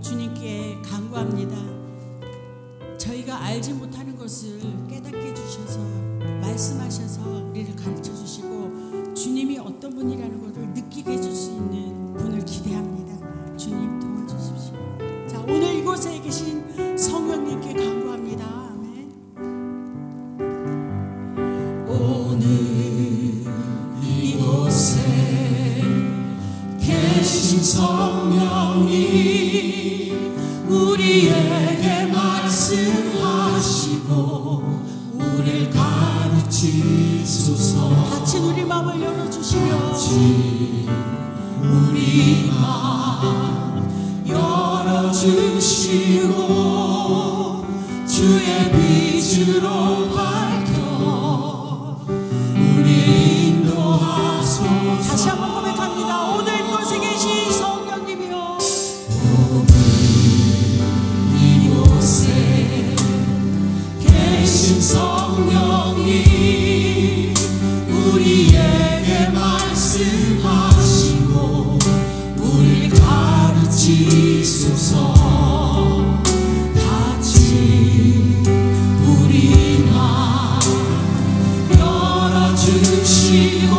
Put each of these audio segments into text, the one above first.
주님께 간구합니다. 저희가 알지 못하는 것을 깨닫게 해주셔서 말씀하셔서 우리를 가르쳐 주시고 주님이 어떤 분이라는 것을 느끼게 해줄 수 있는 분을 기대합니다. 주님 도와주십시오. 자, 오늘 이곳에 계신 성령님께 간구합니다. 아멘. 오늘 이곳에 계신 성령님 우리에게 말씀하시고 우리를 가르치소서. 같이 우리 마음을 열어주시며 우리 마음 열어주시고 주의 빛으로 밝혀 우리 인도하소서. 다시 한번 고백합니다. 오늘 이곳에 계신 성령님이여, 이곳에 계신 성령님 우리에게 말씀하시고 우리 가르치소서. 같이 우리 마음 열어주시고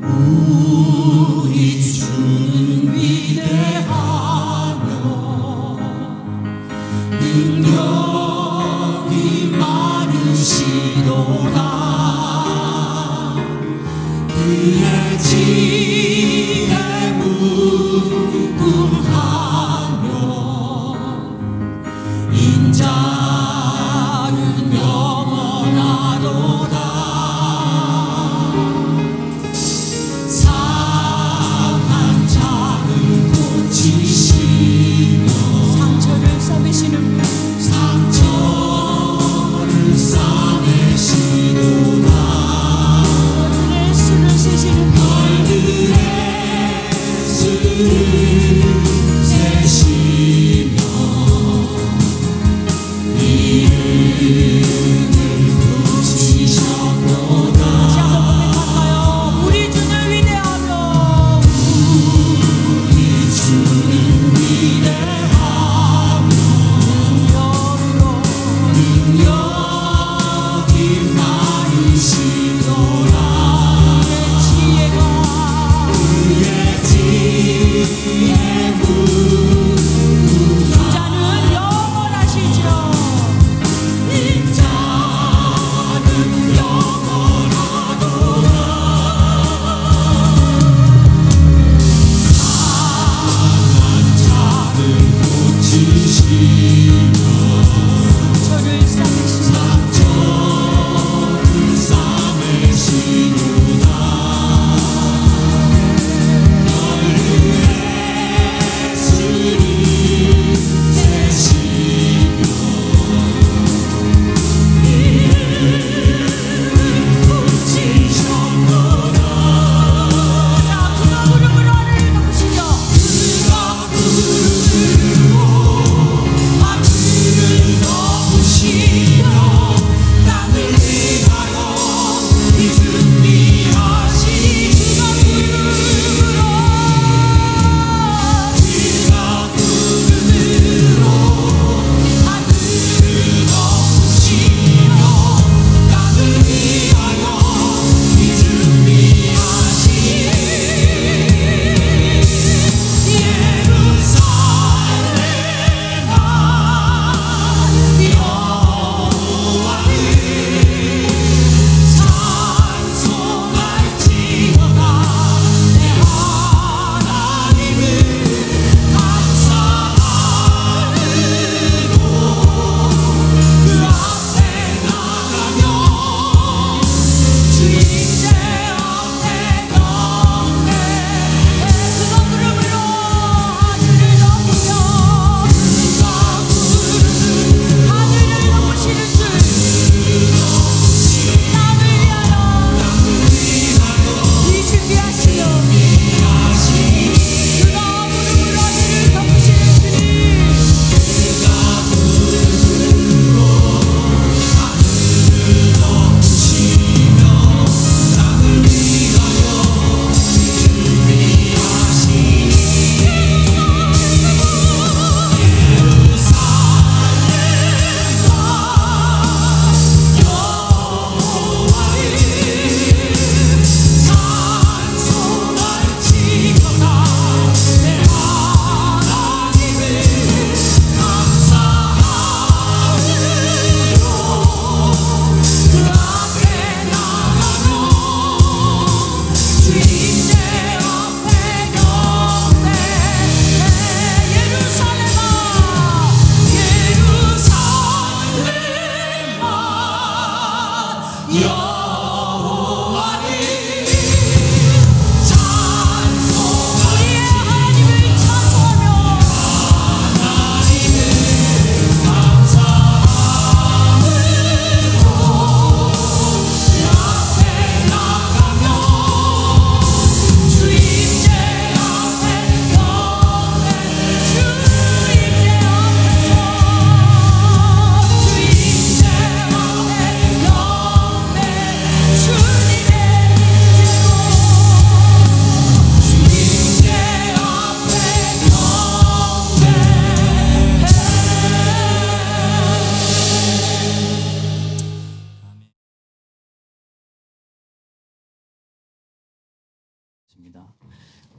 우리 주는 위대하며 능력이 많으시도다. 그의 지혜 무궁하며 인자는 영원하도다. 상한 자를 고치시며 상처를 싸매시는 분, 상처를 싸매시도다. 얼굴에 술을 세시는 분, 얼굴에 술을 세시며 이름을 붙이셨도다. 다시 한번 고백할까요? 우리 주는 위대하며 우리 주는 위대하며 능력이 많으시도다. 지혜가 그의 지혜 자는 영원하시죠. 인자는 영원하도다. 상한 자를 고치시며 저를 싸매시는 상처를 싸매시도다. 얼굴에 술을 세시며 이름을 붙이셨도다. 자, 그가 부름으로 하늘을 덮으시죠. 그가 부름으로 하늘을 덮으시며 땅을 위하여 이 준비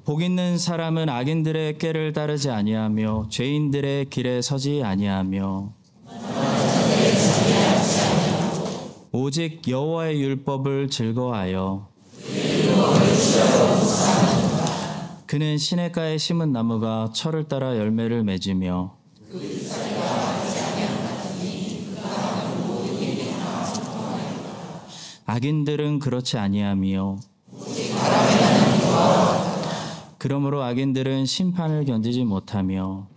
복 있는 사람은 악인들의 꾀를 따르지 아니하며 죄인들의 길에 서지 아니하며 오직 여호와의 율법을 즐거워하여 그는 시냇가에 심은 나무가 철을 따라 열매를 맺으며 악인들은 그렇지 아니하며 그러므로 악인들은 심판을 견디지 못하며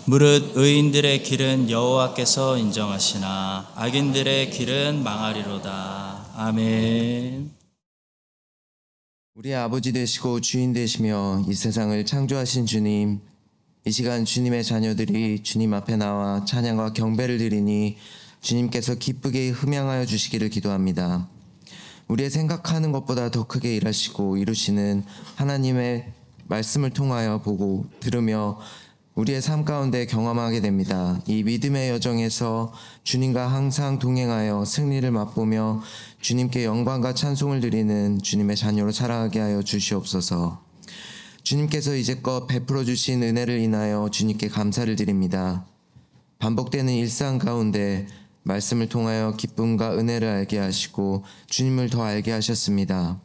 무릇 의인들의 길은 여호와께서 인정하시나 악인들의 길은 망하리로다. 아멘. 우리의 아버지 되시고 주인 되시며 이 세상을 창조하신 주님, 이 시간 주님의 자녀들이 주님 앞에 나와 찬양과 경배를 드리니 주님께서 기쁘게 흠양하여 주시기를 기도합니다. 우리의 생각하는 것보다 더 크게 일하시고 이루시는 하나님의 말씀을 통하여 보고 들으며 우리의 삶 가운데 경험하게 됩니다. 이 믿음의 여정에서 주님과 항상 동행하여 승리를 맛보며 주님께 영광과 찬송을 드리는 주님의 자녀로 살아가게 하여 주시옵소서. 주님께서 이제껏 베풀어 주신 은혜를 인하여 주님께 감사를 드립니다. 반복되는 일상 가운데 말씀을 통하여 기쁨과 은혜를 알게 하시고 주님을 더 알게 하셨습니다.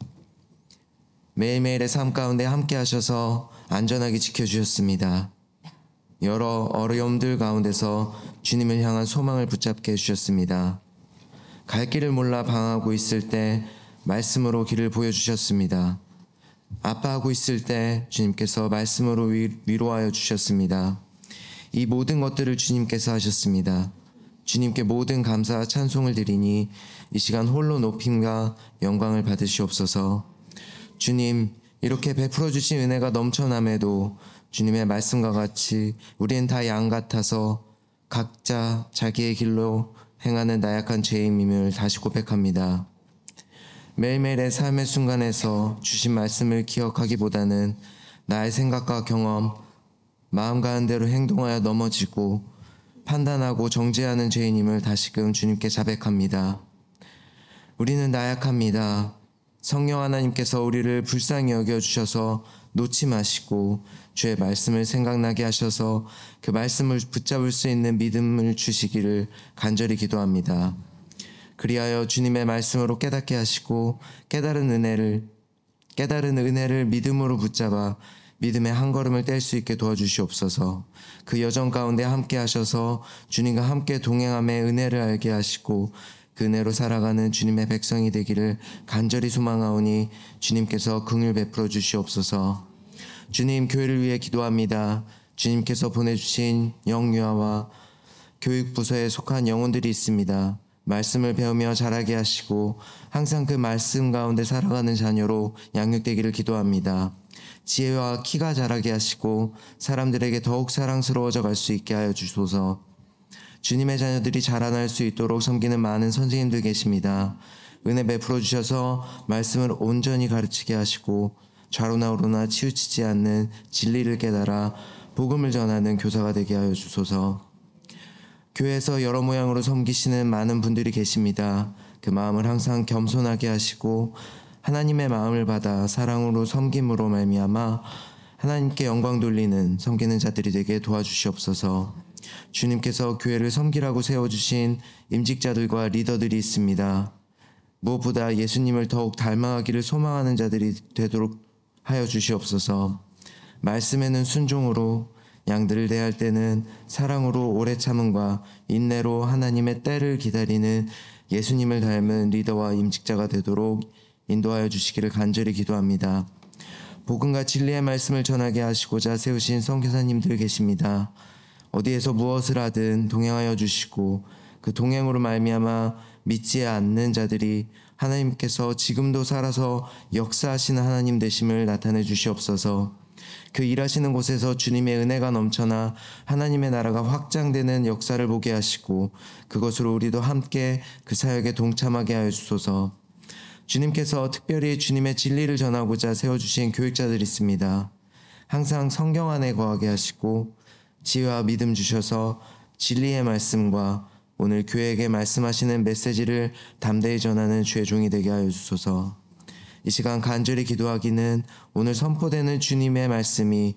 매일매일의 삶 가운데 함께 하셔서 안전하게 지켜주셨습니다. 여러 어려움들 가운데서 주님을 향한 소망을 붙잡게 해주셨습니다. 갈 길을 몰라 방황하고 있을 때 말씀으로 길을 보여주셨습니다. 아파하고 있을 때 주님께서 말씀으로 위로하여 주셨습니다. 이 모든 것들을 주님께서 하셨습니다. 주님께 모든 감사와 찬송을 드리니 이 시간 홀로 높임과 영광을 받으시옵소서. 주님, 이렇게 베풀어 주신 은혜가 넘쳐남에도 주님의 말씀과 같이 우리는 다 양 같아서 각자 자기의 길로 행하는 나약한 죄인임을 다시 고백합니다. 매일매일의 삶의 순간에서 주신 말씀을 기억하기보다는 나의 생각과 경험, 마음 가는 대로 행동하여 넘어지고 판단하고 정죄하는 죄인임을 다시금 주님께 자백합니다. 우리는 나약합니다. 성령 하나님께서 우리를 불쌍히 여겨주셔서 놓지 마시고 주의 말씀을 생각나게 하셔서 그 말씀을 붙잡을 수 있는 믿음을 주시기를 간절히 기도합니다. 그리하여 주님의 말씀으로 깨닫게 하시고 깨달은 은혜를 믿음으로 붙잡아 믿음의 한 걸음을 뗄 수 있게 도와주시옵소서. 그 여정 가운데 함께 하셔서 주님과 함께 동행함의 은혜를 알게 하시고 그 은혜로 살아가는 주님의 백성이 되기를 간절히 소망하오니 주님께서 긍휼 베풀어 주시옵소서. 주님, 교회를 위해 기도합니다. 주님께서 보내주신 영유아와 교육부서에 속한 영혼들이 있습니다. 말씀을 배우며 자라게 하시고 항상 그 말씀 가운데 살아가는 자녀로 양육되기를 기도합니다. 지혜와 키가 자라게 하시고 사람들에게 더욱 사랑스러워져 갈 수 있게 하여 주소서. 주님의 자녀들이 자라날 수 있도록 섬기는 많은 선생님들 계십니다. 은혜 베풀어 주셔서 말씀을 온전히 가르치게 하시고 좌로나 우로나 치우치지 않는 진리를 깨달아 복음을 전하는 교사가 되게 하여 주소서. 교회에서 여러 모양으로 섬기시는 많은 분들이 계십니다. 그 마음을 항상 겸손하게 하시고 하나님의 마음을 받아 사랑으로 섬김으로 말미암아 하나님께 영광 돌리는 섬기는 자들이 되게 도와주시옵소서. 주님께서 교회를 섬기라고 세워주신 임직자들과 리더들이 있습니다. 무엇보다 예수님을 더욱 닮아가기를 소망하는 자들이 되도록 하여 주시옵소서. 말씀에는 순종으로, 양들을 대할 때는 사랑으로 오래 참음과 인내로 하나님의 때를 기다리는 예수님을 닮은 리더와 임직자가 되도록 인도하여 주시기를 간절히 기도합니다. 복음과 진리의 말씀을 전하게 하시고자 세우신 선교사님들 계십니다. 어디에서 무엇을 하든 동행하여 주시고 그 동행으로 말미암아 믿지 않는 자들이 하나님께서 지금도 살아서 역사하시는 하나님 되심을 나타내 주시옵소서. 그 일하시는 곳에서 주님의 은혜가 넘쳐나 하나님의 나라가 확장되는 역사를 보게 하시고 그것으로 우리도 함께 그 사역에 동참하게 하여 주소서. 주님께서 특별히 주님의 진리를 전하고자 세워주신 교육자들이 있습니다. 항상 성경 안에 거하게 하시고 지혜와 믿음 주셔서 진리의 말씀과 오늘 교회에게 말씀하시는 메시지를 담대히 전하는 주의 종이 되게 하여 주소서. 이 시간 간절히 기도하기는 오늘 선포되는 주님의 말씀이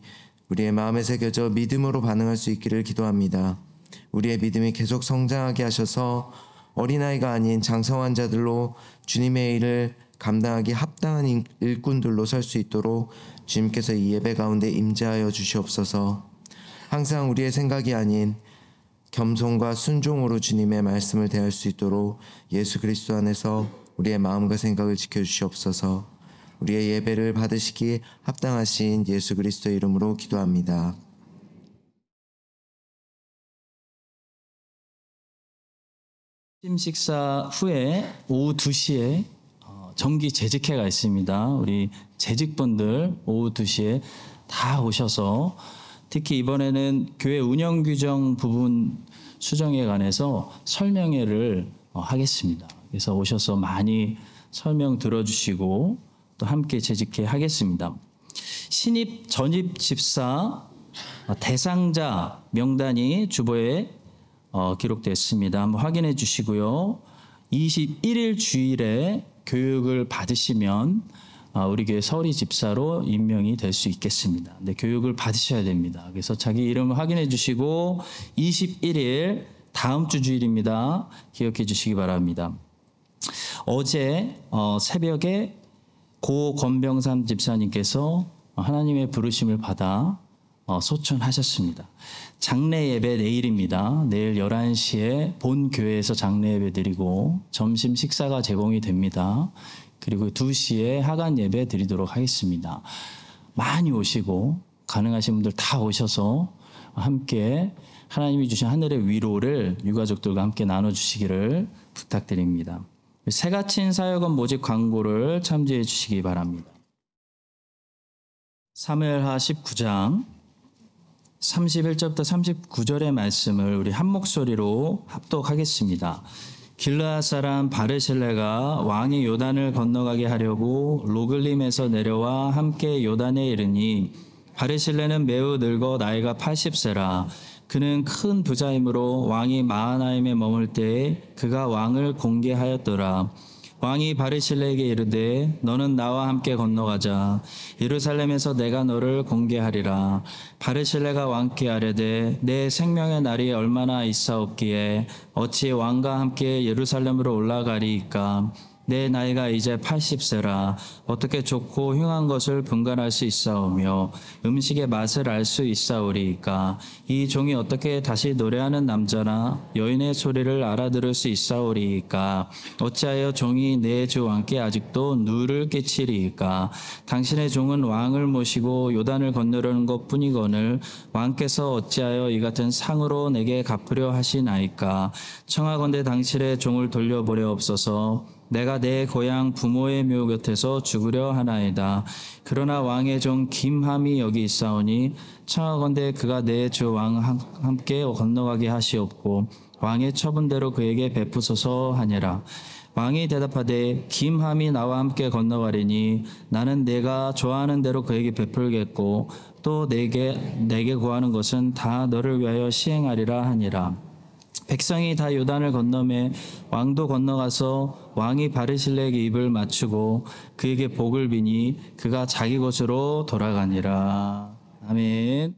우리의 마음에 새겨져 믿음으로 반응할 수 있기를 기도합니다. 우리의 믿음이 계속 성장하게 하셔서 어린아이가 아닌 장성한 자들로 주님의 일을 감당하기 합당한 일꾼들로 설 수 있도록 주님께서 이 예배 가운데 임재하여 주시옵소서. 항상 우리의 생각이 아닌 겸손과 순종으로 주님의 말씀을 대할 수 있도록 예수 그리스도 안에서 우리의 마음과 생각을 지켜주시옵소서. 우리의 예배를 받으시기 합당하신 예수 그리스도 이름으로 기도합니다. 아침 식사 후에 오후 2시에 정기 재직회가 있습니다. 우리 재직분들 오후 2시에 다 오셔서 특히 이번에는 교회 운영 규정 부분 수정에 관해서 설명회를 하겠습니다. 그래서 오셔서 많이 설명 들어주시고 또 함께 재직회 하겠습니다. 신입 전입 집사 대상자 명단이 주보에 기록됐습니다. 한번 확인해 주시고요. 21일 주일에 교육을 받으시면 우리 교회 서리 집사로 임명이 될 수 있겠습니다. 근데 교육을 받으셔야 됩니다. 그래서 자기 이름을 확인해 주시고 21일 다음 주 주일입니다. 기억해 주시기 바랍니다. 어제 새벽에 고 권병삼 집사님께서 하나님의 부르심을 받아 소천하셨습니다. 장례 예배 내일입니다. 내일 11시에 본 교회에서 장례 예배 드리고 점심 식사가 제공이 됩니다. 그리고 2시에 하간 예배 드리도록 하겠습니다. 많이 오시고 가능하신 분들 다 오셔서 함께 하나님이 주신 하늘의 위로를 유가족들과 함께 나눠주시기를 부탁드립니다. 새가친 사역원 모집 광고를 참조해 주시기 바랍니다. 사무엘하 19장 31절부터 39절의 말씀을 우리 한 목소리로 합독하겠습니다. 길르앗 사람 바르실레가 왕이 요단을 건너가게 하려고 로글림에서 내려와 함께 요단에 이르니 바르실레는 매우 늙어 나이가 80세라. 그는 큰 부자이므로 왕이 마하나임에 머물 때에 그가 왕을 공개하였더라. 왕이 바르실레에게 이르되 너는 나와 함께 건너가자. 예루살렘에서 내가 너를 공개하리라. 바르실레가 왕께 아뢰되 내 생명의 날이 얼마나 있사옵기에 어찌 왕과 함께 예루살렘으로 올라가리이까. 내 나이가 이제 80세라. 어떻게 좋고 흉한 것을 분간할 수 있사오며 음식의 맛을 알 수 있사오리이까. 이 종이 어떻게 다시 노래하는 남자나 여인의 소리를 알아들을 수 있사오리이까. 어찌하여 종이 내 주 왕께 아직도 누를 끼치리이까. 당신의 종은 왕을 모시고 요단을 건너려는 것뿐이거늘 왕께서 어찌하여 이 같은 상으로 내게 갚으려 하시나이까. 청하건대 당신의 종을 돌려보려옵소서. 내가 내 고향 부모의 묘 곁에서 죽으려 하나이다. 그러나 왕의 종 김함이 여기 있사오니 청하건대 그가 내 주 왕 함께 건너가게 하시옵고 왕의 처분대로 그에게 베푸소서 하니라. 왕이 대답하되 김함이 나와 함께 건너가리니 나는 내가 좋아하는 대로 그에게 베풀겠고 또 내게 구하는 것은 다 너를 위하여 시행하리라 하니라. 백성이 다 요단을 건너매 왕도 건너가서 왕이 바르실레에게 입을 맞추고 그에게 복을 비니 그가 자기 곳으로 돌아가니라. 아멘.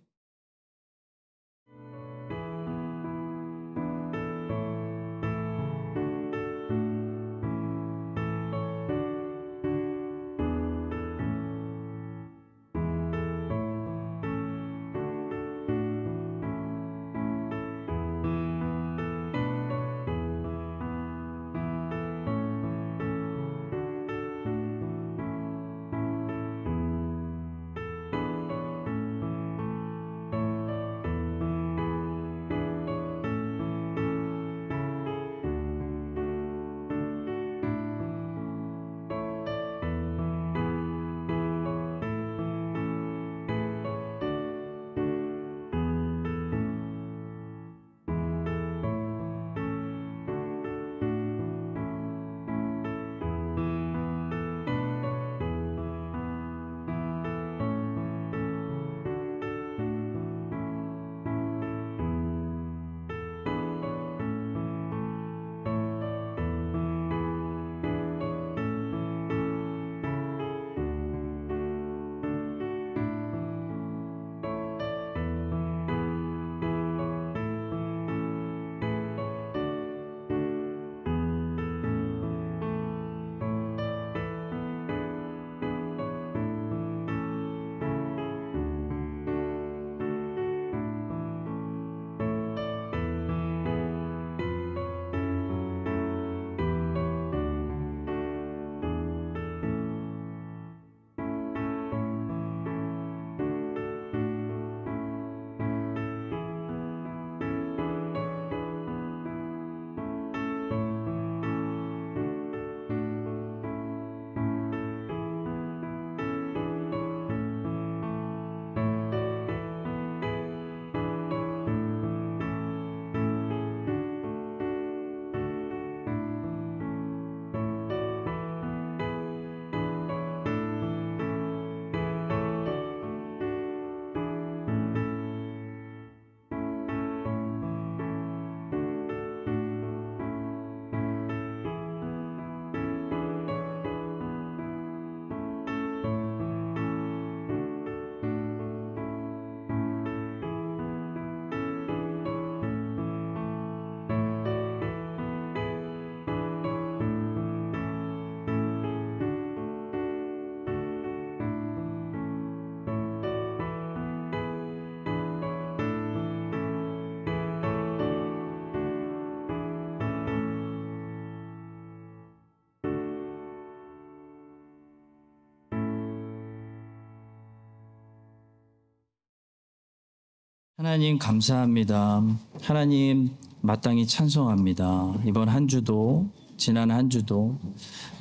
하나님 감사합니다. 하나님 마땅히 찬송합니다. 이번 한 주도 지난 한 주도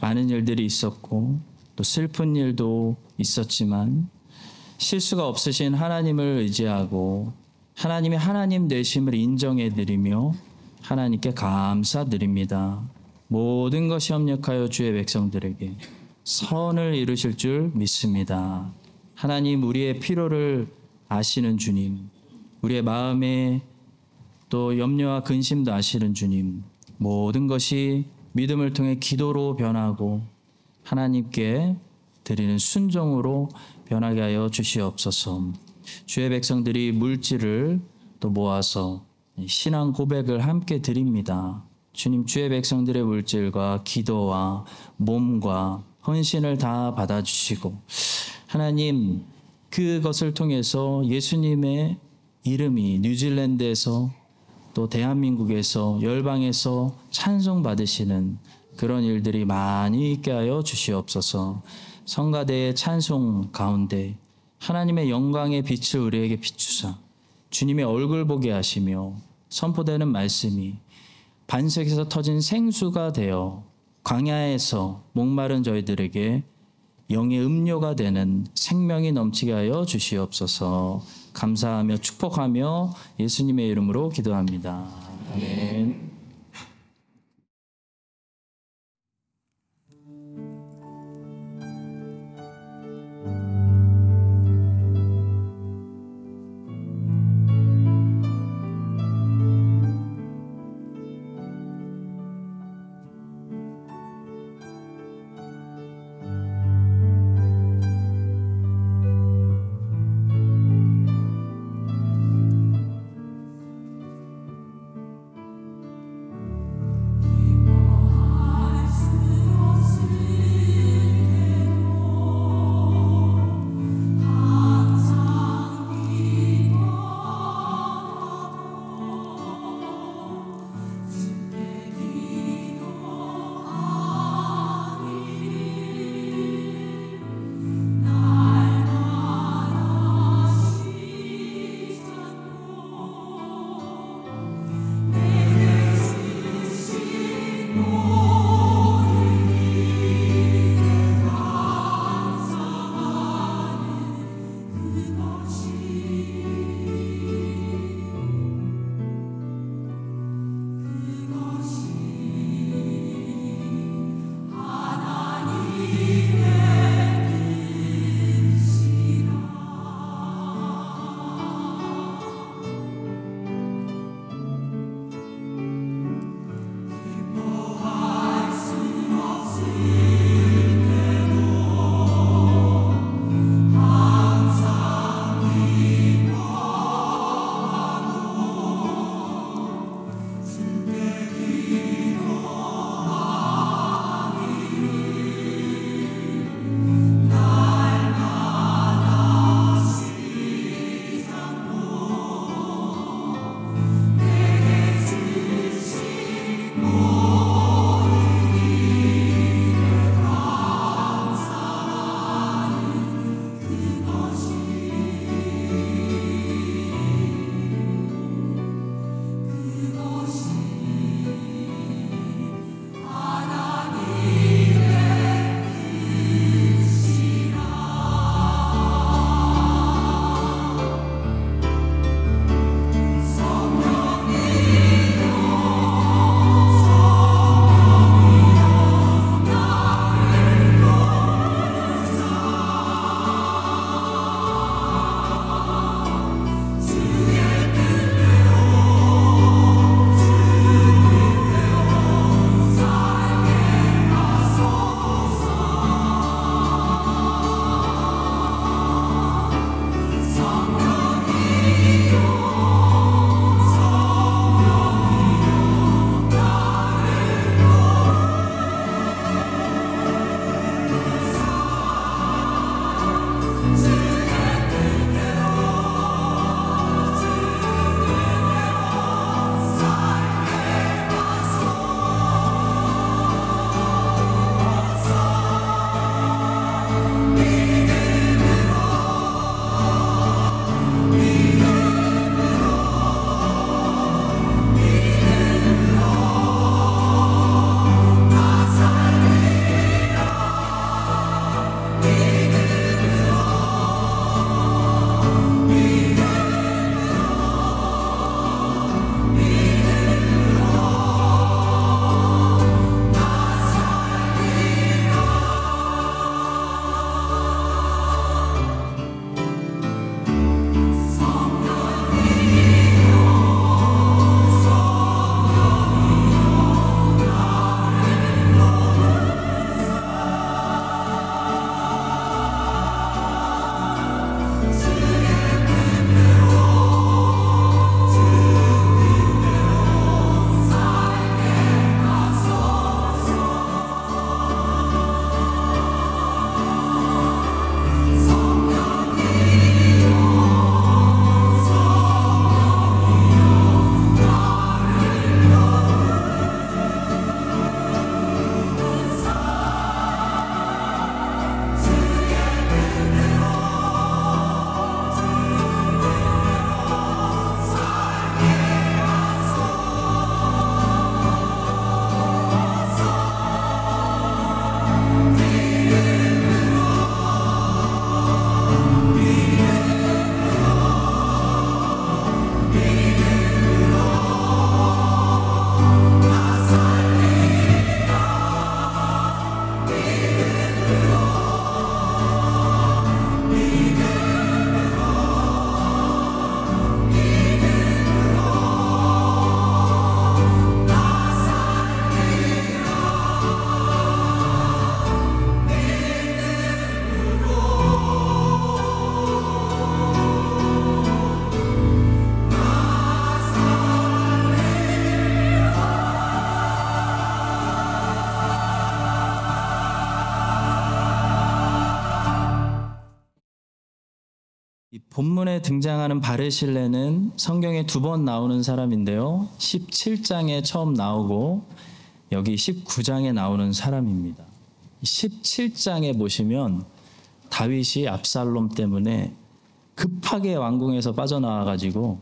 많은 일들이 있었고 또 슬픈 일도 있었지만 실수가 없으신 하나님을 의지하고 하나님의 하나님 되심을 인정해 드리며 하나님께 감사드립니다. 모든 것이 협력하여 주의 백성들에게 선을 이루실 줄 믿습니다. 하나님 우리의 필요를 아시는 주님, 우리의 마음에 또 염려와 근심도 아시는 주님, 모든 것이 믿음을 통해 기도로 변하고 하나님께 드리는 순종으로 변하게 하여 주시옵소서. 주의 백성들이 물질을 또 모아서 신앙 고백을 함께 드립니다. 주님, 주의 백성들의 물질과 기도와 몸과 헌신을 다 받아주시고 하나님 그것을 통해서 예수님의 이름이 뉴질랜드에서 또 대한민국에서 열방에서 찬송받으시는 그런 일들이 많이 있게 하여 주시옵소서. 성가대의 찬송 가운데 하나님의 영광의 빛을 우리에게 비추사 주님의 얼굴 보게 하시며 선포되는 말씀이 반석에서 터진 생수가 되어 광야에서 목마른 저희들에게 영의 음료가 되는 생명이 넘치게 하여 주시옵소서. 감사하며 축복하며 예수님의 이름으로 기도합니다. 아멘. 본문에 등장하는 바르실레는 성경에 2번 나오는 사람인데요. 17장에 처음 나오고 여기 19장에 나오는 사람입니다. 17장에 보시면 다윗이 압살롬 때문에 급하게 왕궁에서 빠져나와가지고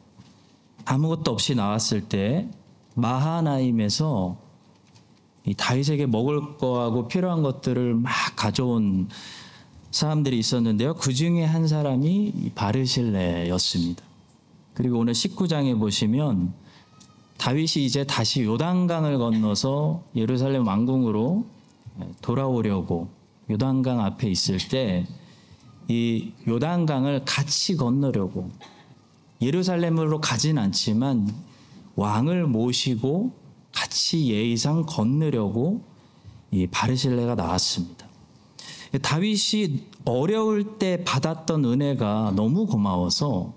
아무것도 없이 나왔을 때 마하나임에서 이 다윗에게 먹을 거하고 필요한 것들을 막 가져온 사람들이 있었는데요. 그 중에 한 사람이 이 바르실레였습니다. 그리고 오늘 19장에 보시면 다윗이 이제 다시 요단강을 건너서 예루살렘 왕궁으로 돌아오려고 요단강 앞에 있을 때 이 요단강을 같이 건너려고 예루살렘으로 가진 않지만 왕을 모시고 같이 예의상 건너려고 이 바르실레가 나왔습니다. 다윗이 어려울 때 받았던 은혜가 너무 고마워서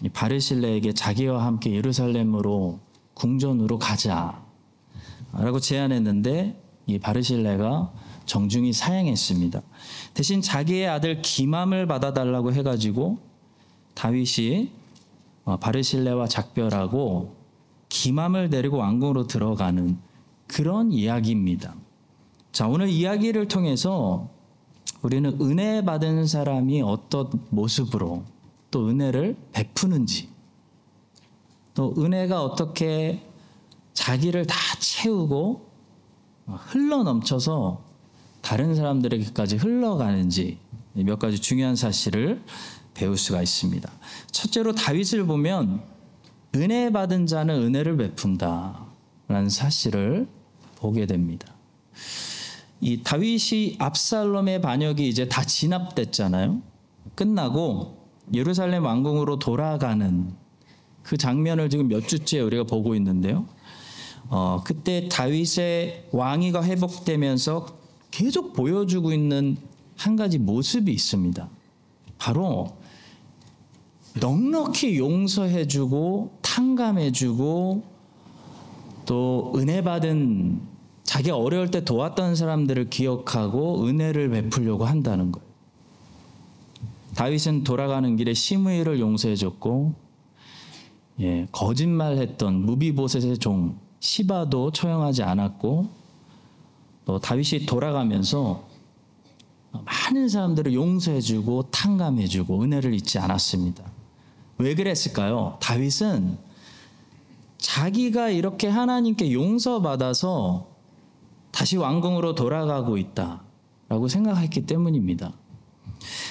이 바르실레에게 자기와 함께 예루살렘으로 궁전으로 가자라고 제안했는데 이 바르실레가 정중히 사양했습니다. 대신 자기의 아들 기맘을 받아달라고 해가지고 다윗이 바르실레와 작별하고 기맘을 데리고 왕궁으로 들어가는 그런 이야기입니다. 자, 오늘 이야기를 통해서 우리는 은혜 받은 사람이 어떤 모습으로 또 은혜를 베푸는지, 또 은혜가 어떻게 자기를 다 채우고 흘러넘쳐서 다른 사람들에게까지 흘러가는지 몇 가지 중요한 사실을 배울 수가 있습니다. 첫째로 다윗을 보면 은혜 받은 자는 은혜를 베푼다라는 사실을 보게 됩니다. 이 다윗이 압살롬의 반역이 이제 다 진압됐잖아요. 끝나고 예루살렘 왕궁으로 돌아가는 그 장면을 지금 몇 주째 우리가 보고 있는데요. 그때 다윗의 왕위가 회복되면서 계속 보여주고 있는 한 가지 모습이 있습니다. 바로 넉넉히 용서해주고 탕감해주고 또 은혜 받은 자기 어려울 때 도왔던 사람들을 기억하고 은혜를 베풀려고 한다는 거예요. 다윗은 돌아가는 길에 시므이를 용서해줬고 거짓말했던 무비보셋의 종 시바도 처형하지 않았고 또 다윗이 돌아가면서 많은 사람들을 용서해주고 탕감해주고 은혜를 잊지 않았습니다. 왜 그랬을까요? 다윗은 자기가 이렇게 하나님께 용서받아서 다시 왕궁으로 돌아가고 있다라고 생각했기 때문입니다.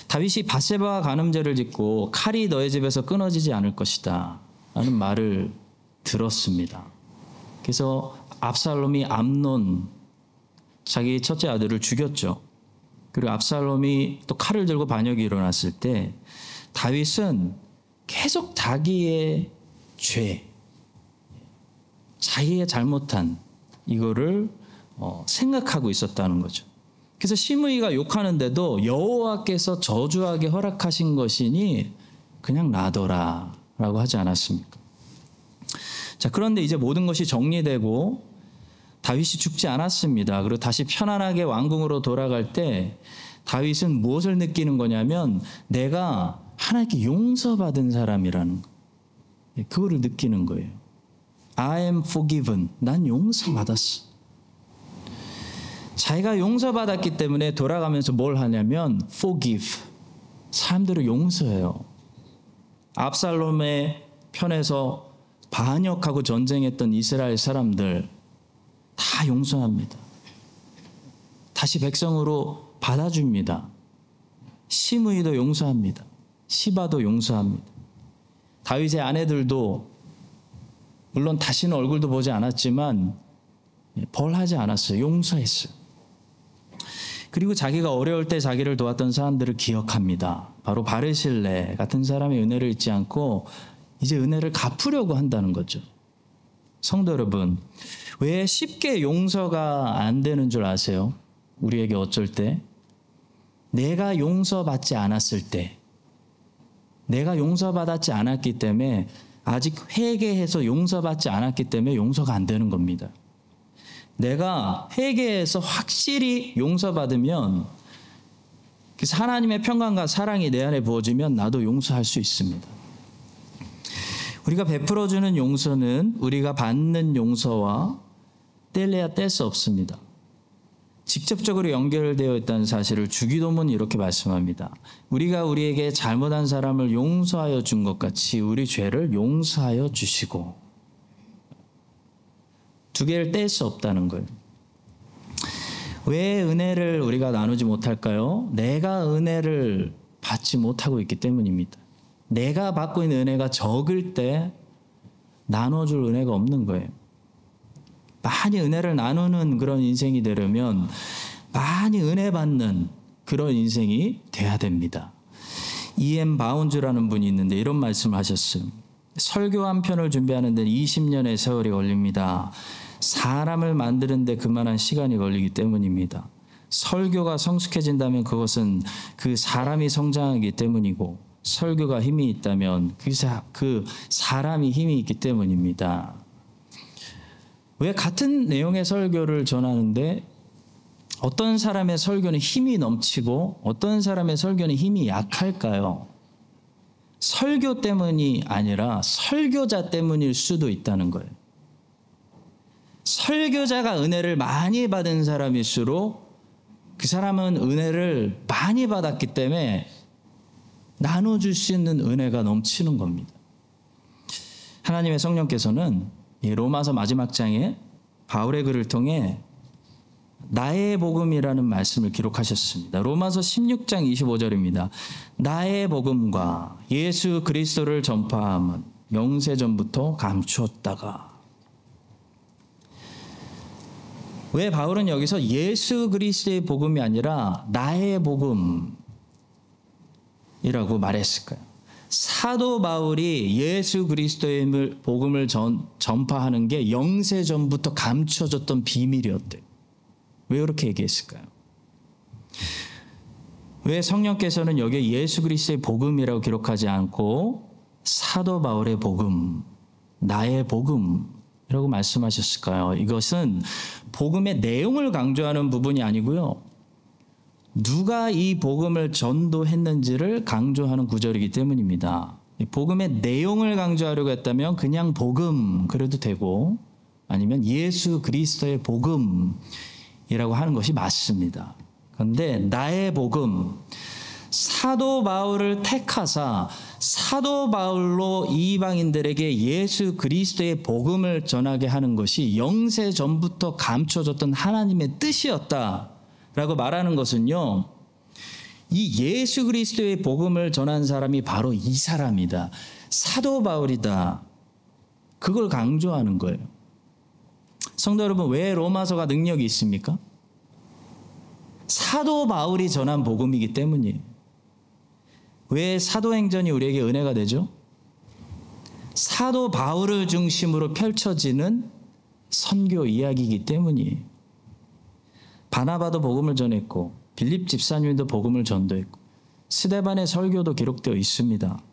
다윗이 밧세바와 간음죄를 짓고 칼이 너의 집에서 끊어지지 않을 것이다 라는 말을 들었습니다. 그래서 압살롬이 암논 자기 첫째 아들을 죽였죠. 그리고 압살롬이 또 칼을 들고 반역이 일어났을 때 다윗은 계속 자기의 죄, 자기의 잘못한 이거를 생각하고 있었다는 거죠. 그래서 시므이가 욕하는데도 여호와께서 저주하게 허락하신 것이니 그냥 놔둬라라고 하지 않았습니까? 자, 그런데 이제 모든 것이 정리되고 다윗이 죽지 않았습니다. 그리고 다시 편안하게 왕궁으로 돌아갈 때 다윗은 무엇을 느끼는 거냐면 내가 하나님께 용서받은 사람이라는 거. 그거를 느끼는 거예요. I am forgiven. 난 용서받았어. 자기가 용서받았기 때문에 돌아가면서 뭘 하냐면 forgive. 사람들을 용서해요. 압살롬의 편에서 반역하고 전쟁했던 이스라엘 사람들 다 용서합니다. 다시 백성으로 받아줍니다. 시므이도 용서합니다. 시바도 용서합니다. 다윗의 아내들도 물론 다시는 얼굴도 보지 않았지만 벌하지 않았어요. 용서했어요. 그리고 자기가 어려울 때 자기를 도왔던 사람들을 기억합니다. 바로 바르실레 같은 사람의 은혜를 잊지 않고 이제 은혜를 갚으려고 한다는 거죠. 성도 여러분, 왜 쉽게 용서가 안 되는 줄 아세요? 우리에게 어쩔 때 내가 용서받지 않았을 때, 내가 용서받았지 않았기 때문에 아직 회개해서 용서받지 않았기 때문에 용서가 안 되는 겁니다. 내가 회개해서 확실히 용서받으면 그래서 하나님의 평강과 사랑이 내 안에 부어지면 나도 용서할 수 있습니다. 우리가 베풀어주는 용서는 우리가 받는 용서와 뗄래야 뗄 수 없습니다. 직접적으로 연결되어 있다는 사실을 주기도문은 이렇게 말씀합니다. 우리가 우리에게 잘못한 사람을 용서하여 준 것 같이 우리 죄를 용서하여 주시고. 두 개를 뗄 수 없다는 거예요. 왜 은혜를 우리가 나누지 못할까요? 내가 은혜를 받지 못하고 있기 때문입니다. 내가 받고 있는 은혜가 적을 때 나눠줄 은혜가 없는 거예요. 많이 은혜를 나누는 그런 인생이 되려면 많이 은혜 받는 그런 인생이 돼야 됩니다. E.M. 바운즈라는 분이 있는데 이런 말씀을 하셨어요. 설교 한 편을 준비하는 데는 20년의 세월이 걸립니다. 사람을 만드는 데 그만한 시간이 걸리기 때문입니다. 설교가 성숙해진다면 그것은 그 사람이 성장하기 때문이고 설교가 힘이 있다면 그 사람이 힘이 있기 때문입니다. 왜 같은 내용의 설교를 전하는데 어떤 사람의 설교는 힘이 넘치고 어떤 사람의 설교는 힘이 약할까요? 설교 때문이 아니라 설교자 때문일 수도 있다는 거예요. 설교자가 은혜를 많이 받은 사람일수록 그 사람은 은혜를 많이 받았기 때문에 나눠줄 수 있는 은혜가 넘치는 겁니다. 하나님의 성령께서는 로마서 마지막 장에 바울의 글을 통해 나의 복음이라는 말씀을 기록하셨습니다. 로마서 16장 25절입니다. 나의 복음과 예수 그리스도를 전파함은 영세전부터 감추었다가. 왜 바울은 여기서 예수 그리스도의 복음이 아니라 나의 복음이라고 말했을까요? 사도 바울이 예수 그리스도의 복음을 전파하는 게 영세전부터 감춰졌던 비밀이었대요. 왜 그렇게 얘기했을까요? 왜 성령께서는 여기에 예수 그리스도의 복음이라고 기록하지 않고 사도 바울의 복음, 나의 복음이라고 말씀하셨을까요? 이것은 복음의 내용을 강조하는 부분이 아니고요. 누가 이 복음을 전도했는지를 강조하는 구절이기 때문입니다. 복음의 내용을 강조하려고 했다면 그냥 복음 그래도 되고 아니면 예수 그리스도의 복음이라고 하는 것이 맞습니다. 그런데 나의 복음, 사도 바울을 택하사 사도 바울로 이방인들에게 예수 그리스도의 복음을 전하게 하는 것이 영세 전부터 감춰졌던 하나님의 뜻이었다 라고 말하는 것은요, 이 예수 그리스도의 복음을 전한 사람이 바로 이 사람이다. 사도 바울이다. 그걸 강조하는 거예요. 성도 여러분, 왜 로마서가 능력이 있습니까? 사도 바울이 전한 복음이기 때문이에요. 왜 사도행전이 우리에게 은혜가 되죠? 사도 바울을 중심으로 펼쳐지는 선교 이야기이기 때문이에요. 바나바도 복음을 전했고 빌립 집사님도 복음을 전도했고 스데반의 설교도 기록되어 있습니다.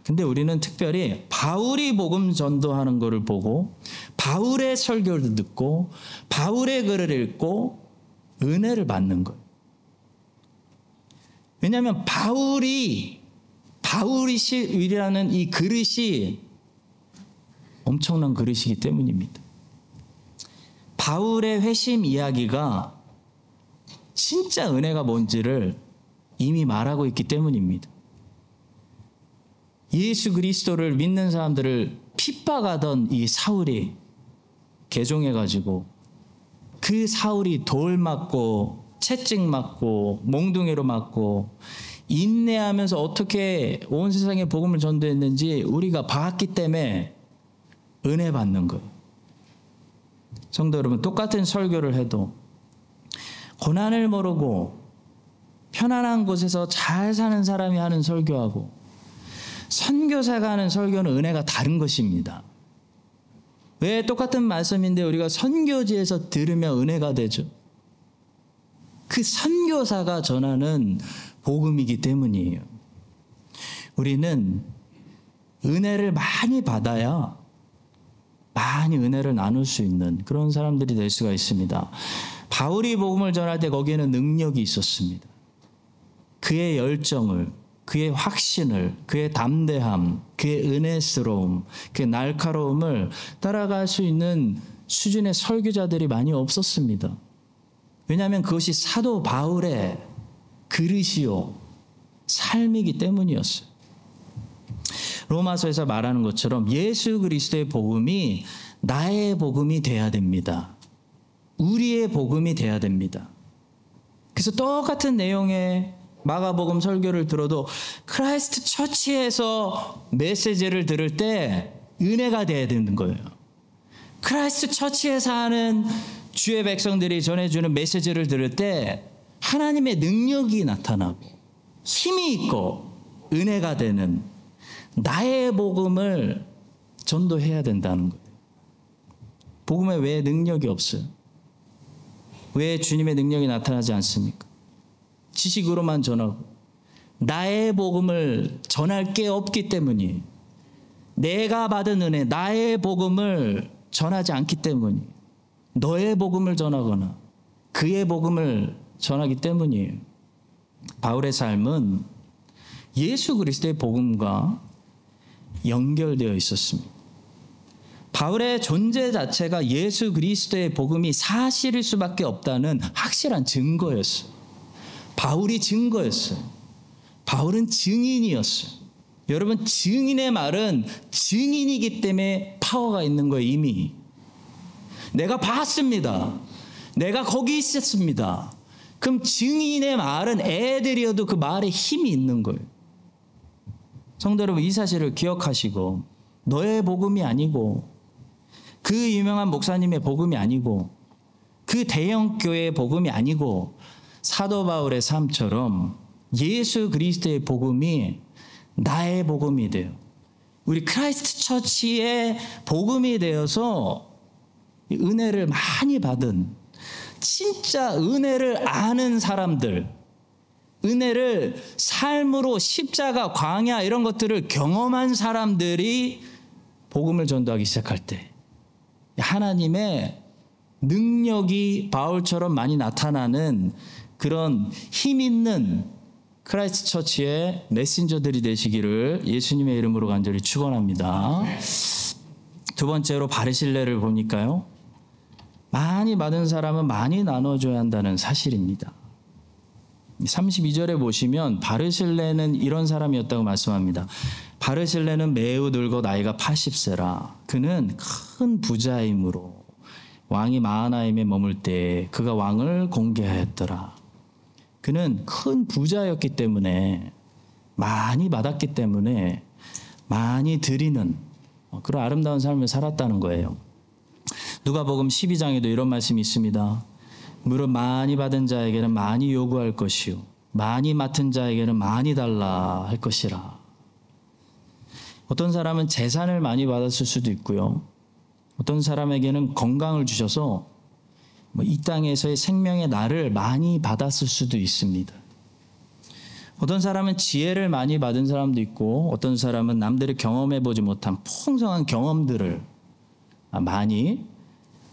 근데 우리는 특별히 바울이 복음 전도하는 것을 보고 바울의 설교를 듣고 바울의 글을 읽고 은혜를 받는 거예요. 왜냐하면 바울이라는 이 그릇이 엄청난 그릇이기 때문입니다. 바울의 회심 이야기가 진짜 은혜가 뭔지를 이미 말하고 있기 때문입니다. 예수 그리스도를 믿는 사람들을 핍박하던 이 사울이 개종해가지고 그 사울이 돌 맞고 채찍 맞고 몽둥이로 맞고 인내하면서 어떻게 온 세상에 복음을 전도했는지 우리가 봤기 때문에 은혜 받는 거예요. 성도 여러분, 똑같은 설교를 해도 고난을 모르고 편안한 곳에서 잘 사는 사람이 하는 설교하고 선교사가 하는 설교는 은혜가 다른 것입니다. 왜 똑같은 말씀인데 우리가 선교지에서 들으면 은혜가 되죠? 그 선교사가 전하는 복음이기 때문이에요. 우리는 은혜를 많이 받아야 많이 은혜를 나눌 수 있는 그런 사람들이 될 수가 있습니다. 바울이 복음을 전할 때 거기에는 능력이 있었습니다. 그 그의 열정을, 그의 확신을, 그의 담대함, 그의 은혜스러움, 그의 날카로움을 따라갈 수 있는 수준의 설교자들이 많이 없었습니다. 왜냐하면 그것이 사도 바울의 그릇이요 삶이기 때문이었어요. 로마서에서 말하는 것처럼 예수 그리스도의 복음이 나의 복음이 돼야 됩니다. 우리의 복음이 돼야 됩니다. 그래서 똑같은 내용의 마가복음 설교를 들어도 크라이스트 처치에서 메시지를 들을 때 은혜가 돼야 되는 거예요. 크라이스트 처치에서 하는 주의 백성들이 전해주는 메시지를 들을 때 하나님의 능력이 나타나고 힘이 있고 은혜가 되는 나의 복음을 전도해야 된다는 거예요. 복음에 왜 능력이 없어요? 왜 주님의 능력이 나타나지 않습니까? 지식으로만 전하고 나의 복음을 전할 게 없기 때문이에요. 내가 받은 은혜, 나의 복음을 전하지 않기 때문이에요. 너의 복음을 전하거나 그의 복음을 전하기 때문이에요. 바울의 삶은 예수 그리스도의 복음과 연결되어 있었습니다. 바울의 존재 자체가 예수 그리스도의 복음이 사실일 수밖에 없다는 확실한 증거였어요. 바울이 증거였어요. 바울은 증인이었어요. 여러분, 증인의 말은 증인이기 때문에 파워가 있는 거예요. 이미 내가 봤습니다. 내가 거기 있었습니다. 그럼 증인의 말은 애들이어도 그 말에 힘이 있는 거예요. 성도 여러분, 이 사실을 기억하시고 너의 복음이 아니고 그 유명한 목사님의 복음이 아니고 그 대형교회의 복음이 아니고 사도 바울의 삶처럼 예수 그리스도의 복음이 나의 복음이 돼요. 우리 크라이스트 처치의 복음이 되어서 은혜를 많이 받은, 진짜 은혜를 아는 사람들, 은혜를 삶으로 십자가, 광야 이런 것들을 경험한 사람들이 복음을 전도하기 시작할 때 하나님의 능력이 바울처럼 많이 나타나는 그런 힘 있는 크라이스트 처치의 메신저들이 되시기를 예수님의 이름으로 간절히 축원합니다. 두 번째로 바르실레를 보니까요, 많이 받은 사람은 많이 나눠줘야 한다는 사실입니다. 32절에 보시면 바르실레는 이런 사람이었다고 말씀합니다. 바르실레는 매우 늙어 나이가 80세라. 그는 큰 부자이므로 왕이 마하나임에 머물 때 그가 왕을 공개하였더라. 그는 큰 부자였기 때문에, 많이 받았기 때문에 많이 드리는 그런 아름다운 삶을 살았다는 거예요. 누가복음 12장에도 이런 말씀이 있습니다. 무릇 많이 받은 자에게는 많이 요구할 것이요 많이 맡은 자에게는 많이 달라 할 것이라. 어떤 사람은 재산을 많이 받았을 수도 있고요, 어떤 사람에게는 건강을 주셔서 이 땅에서의 생명의 날을 많이 받았을 수도 있습니다. 어떤 사람은 지혜를 많이 받은 사람도 있고, 어떤 사람은 남들이 경험해보지 못한 풍성한 경험들을 많이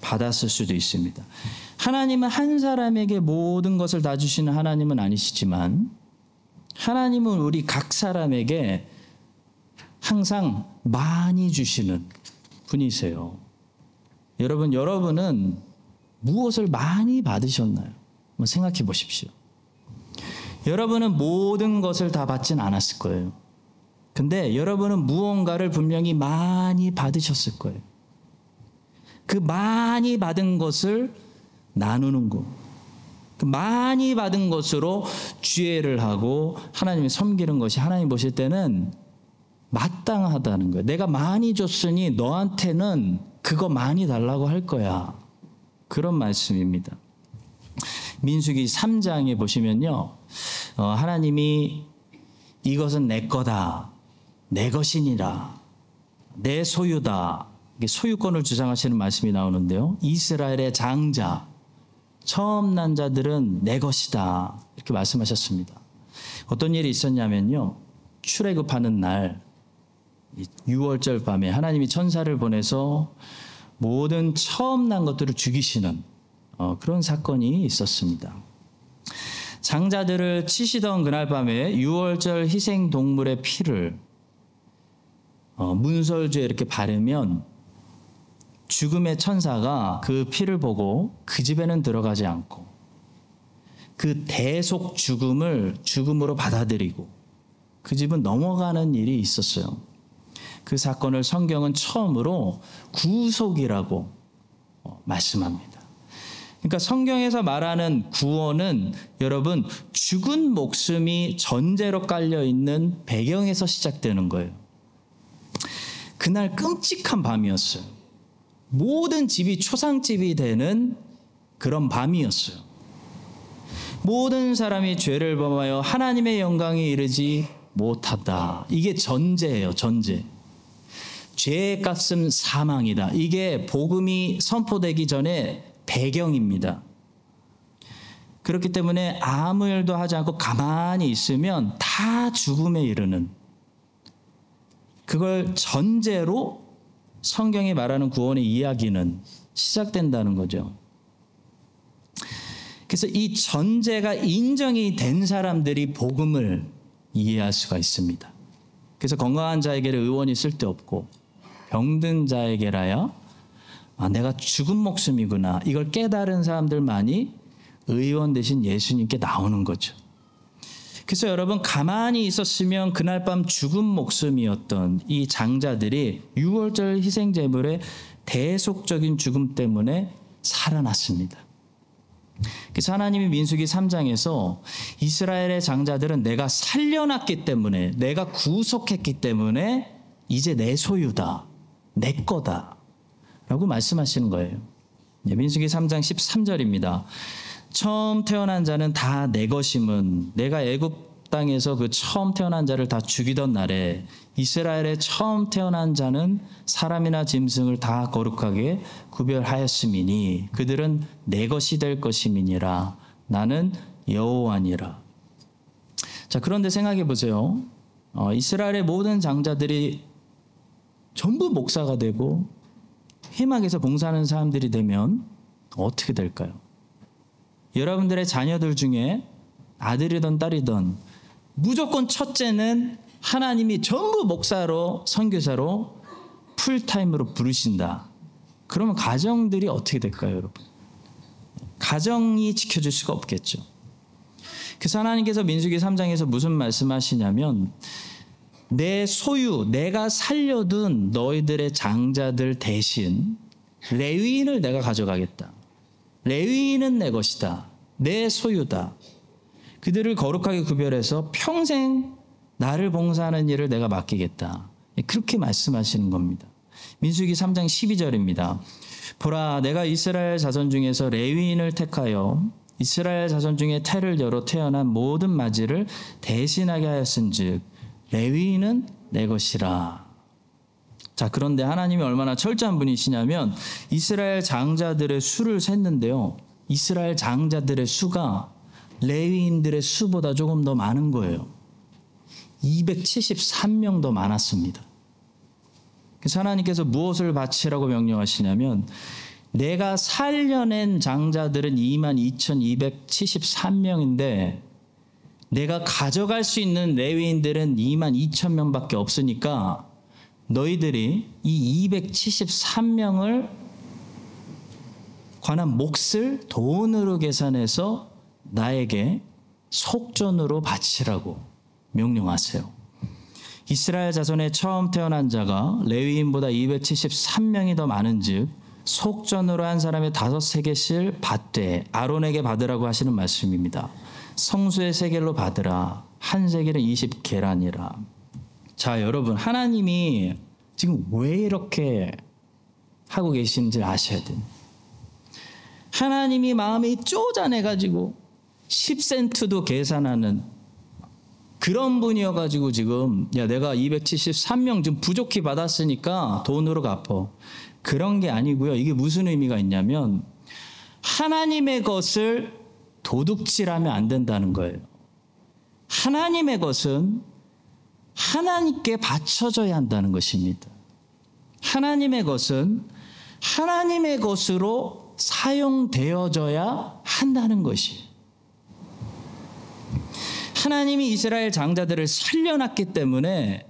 받았을 수도 있습니다. 하나님은 한 사람에게 모든 것을 다 주시는 하나님은 아니시지만, 하나님은 우리 각 사람에게 항상 많이 주시는 분이세요. 여러분은 무엇을 많이 받으셨나요? 한번 생각해 보십시오. 여러분은 모든 것을 다 받진 않았을 거예요. 근데 여러분은 무언가를 분명히 많이 받으셨을 거예요. 그 많이 받은 것을 나누는 것, 그 많이 받은 것으로 주애를 하고 하나님을 섬기는 것이 하나님 보실 때는 마땅하다는 거예요. 내가 많이 줬으니 너한테는 그거 많이 달라고 할 거야. 그런 말씀입니다. 민수기 3장에 보시면요, 하나님이 이것은 내 거다, 내 것이니라, 내 소유다, 소유권을 주장하시는 말씀이 나오는데요, 이스라엘의 장자, 처음 난 자들은 내 것이다, 이렇게 말씀하셨습니다. 어떤 일이 있었냐면요, 출애굽하는 날 6월절 밤에 하나님이 천사를 보내서 모든 처음 난 것들을 죽이시는 그런 사건이 있었습니다. 장자들을 치시던 그날 밤에 유월절 희생 동물의 피를 문설주에 이렇게 바르면 죽음의 천사가 그 피를 보고 그 집에는 들어가지 않고 그 대속 죽음을 죽음으로 받아들이고 그 집은 넘어가는 일이 있었어요. 그 사건을 성경은 처음으로 구속이라고 말씀합니다. 그러니까 성경에서 말하는 구원은 여러분 죽은 목숨이 전제로 깔려 있는 배경에서 시작되는 거예요. 그날 끔찍한 밤이었어요. 모든 집이 초상집이 되는 그런 밤이었어요. 모든 사람이 죄를 범하여 하나님의 영광에 이르지 못하다. 이게 전제예요. 전제. 죄의 값은 사망이다. 이게 복음이 선포되기 전에 배경입니다. 그렇기 때문에 아무 일도 하지 않고 가만히 있으면 다 죽음에 이르는, 그걸 전제로 성경이 말하는 구원의 이야기는 시작된다는 거죠. 그래서 이 전제가 인정이 된 사람들이 복음을 이해할 수가 있습니다. 그래서 건강한 자에게는 의원이 쓸데없고 병든 자에게라야 내가 죽은 목숨이구나, 이걸 깨달은 사람들만이 의원 대신 예수님께 나오는 거죠. 그래서 여러분 가만히 있었으면 그날 밤 죽은 목숨이었던 이 장자들이 유월절 희생제물의 대속적인 죽음 때문에 살아났습니다. 그래서 하나님이 민수기 3장에서 이스라엘의 장자들은 내가 살려놨기 때문에, 내가 구속했기 때문에 이제 내 소유다, 내 거다 라고 말씀하시는 거예요. 민수기 3장 13절입니다. 처음 태어난 자는 다 내 것임은 내가 애굽 땅에서 그 처음 태어난 자를 다 죽이던 날에 이스라엘의 처음 태어난 자는 사람이나 짐승을 다 거룩하게 구별하였음이니 그들은 내 것이 될 것임이니라. 나는 여호와니라. 자, 그런데 생각해 보세요. 이스라엘의 모든 장자들이 전부 목사가 되고 회막에서 봉사하는 사람들이 되면 어떻게 될까요? 여러분들의 자녀들 중에 아들이든 딸이든 무조건 첫째는 하나님이 전부 목사로, 선교사로 풀타임으로 부르신다. 그러면 가정들이 어떻게 될까요, 여러분? 가정이 지켜줄 수가 없겠죠. 그래서 하나님께서 민수기 3장에서 무슨 말씀하시냐면 내 소유, 내가 살려둔 너희들의 장자들 대신 레위인을 내가 가져가겠다. 레위인은 내 것이다. 내 소유다. 그들을 거룩하게 구별해서 평생 나를 봉사하는 일을 내가 맡기겠다. 그렇게 말씀하시는 겁니다. 민수기 3장 12절입니다. 보라, 내가 이스라엘 자손 중에서 레위인을 택하여 이스라엘 자손 중에 태를 열어 태어난 모든 마지를 대신하게 하였은즉 레위인은 내 것이라. 자, 그런데 하나님이 얼마나 철저한 분이시냐면 이스라엘 장자들의 수를 셌는데요. 이스라엘 장자들의 수가 레위인들의 수보다 조금 더 많은 거예요. 273명 더 많았습니다. 그래서 하나님께서 무엇을 바치라고 명령하시냐면 내가 살려낸 장자들은 22,273명인데 내가 가져갈 수 있는 레위인들은 22,000명밖에 없으니까 너희들이 이 273명을 관한 몫을 돈으로 계산해서 나에게 속전으로 바치라고 명령하세요. 이스라엘 자손의 처음 태어난 자가 레위인보다 273명이 더 많은즉 속전으로 한 사람의 5세겔씩 받되 아론에게 받으라고 하시는 말씀입니다. 성수의 세겔로 받으라. 한 세겔은 20계란이라. 자, 여러분, 하나님이 지금 왜 이렇게 하고 계신지 아셔야 돼요. 하나님이 마음이 쪼잔해가지고 10센트도 계산하는 그런 분이어가지고 지금 야, 내가 273명 좀 부족히 받았으니까 돈으로 갚어. 그런 게 아니고요. 이게 무슨 의미가 있냐면 하나님의 것을 도둑질하면 안 된다는 거예요. 하나님의 것은 하나님께 바쳐져야 한다는 것입니다. 하나님의 것은 하나님의 것으로 사용되어져야 한다는 것이. 하나님이 이스라엘 장자들을 살려놨기 때문에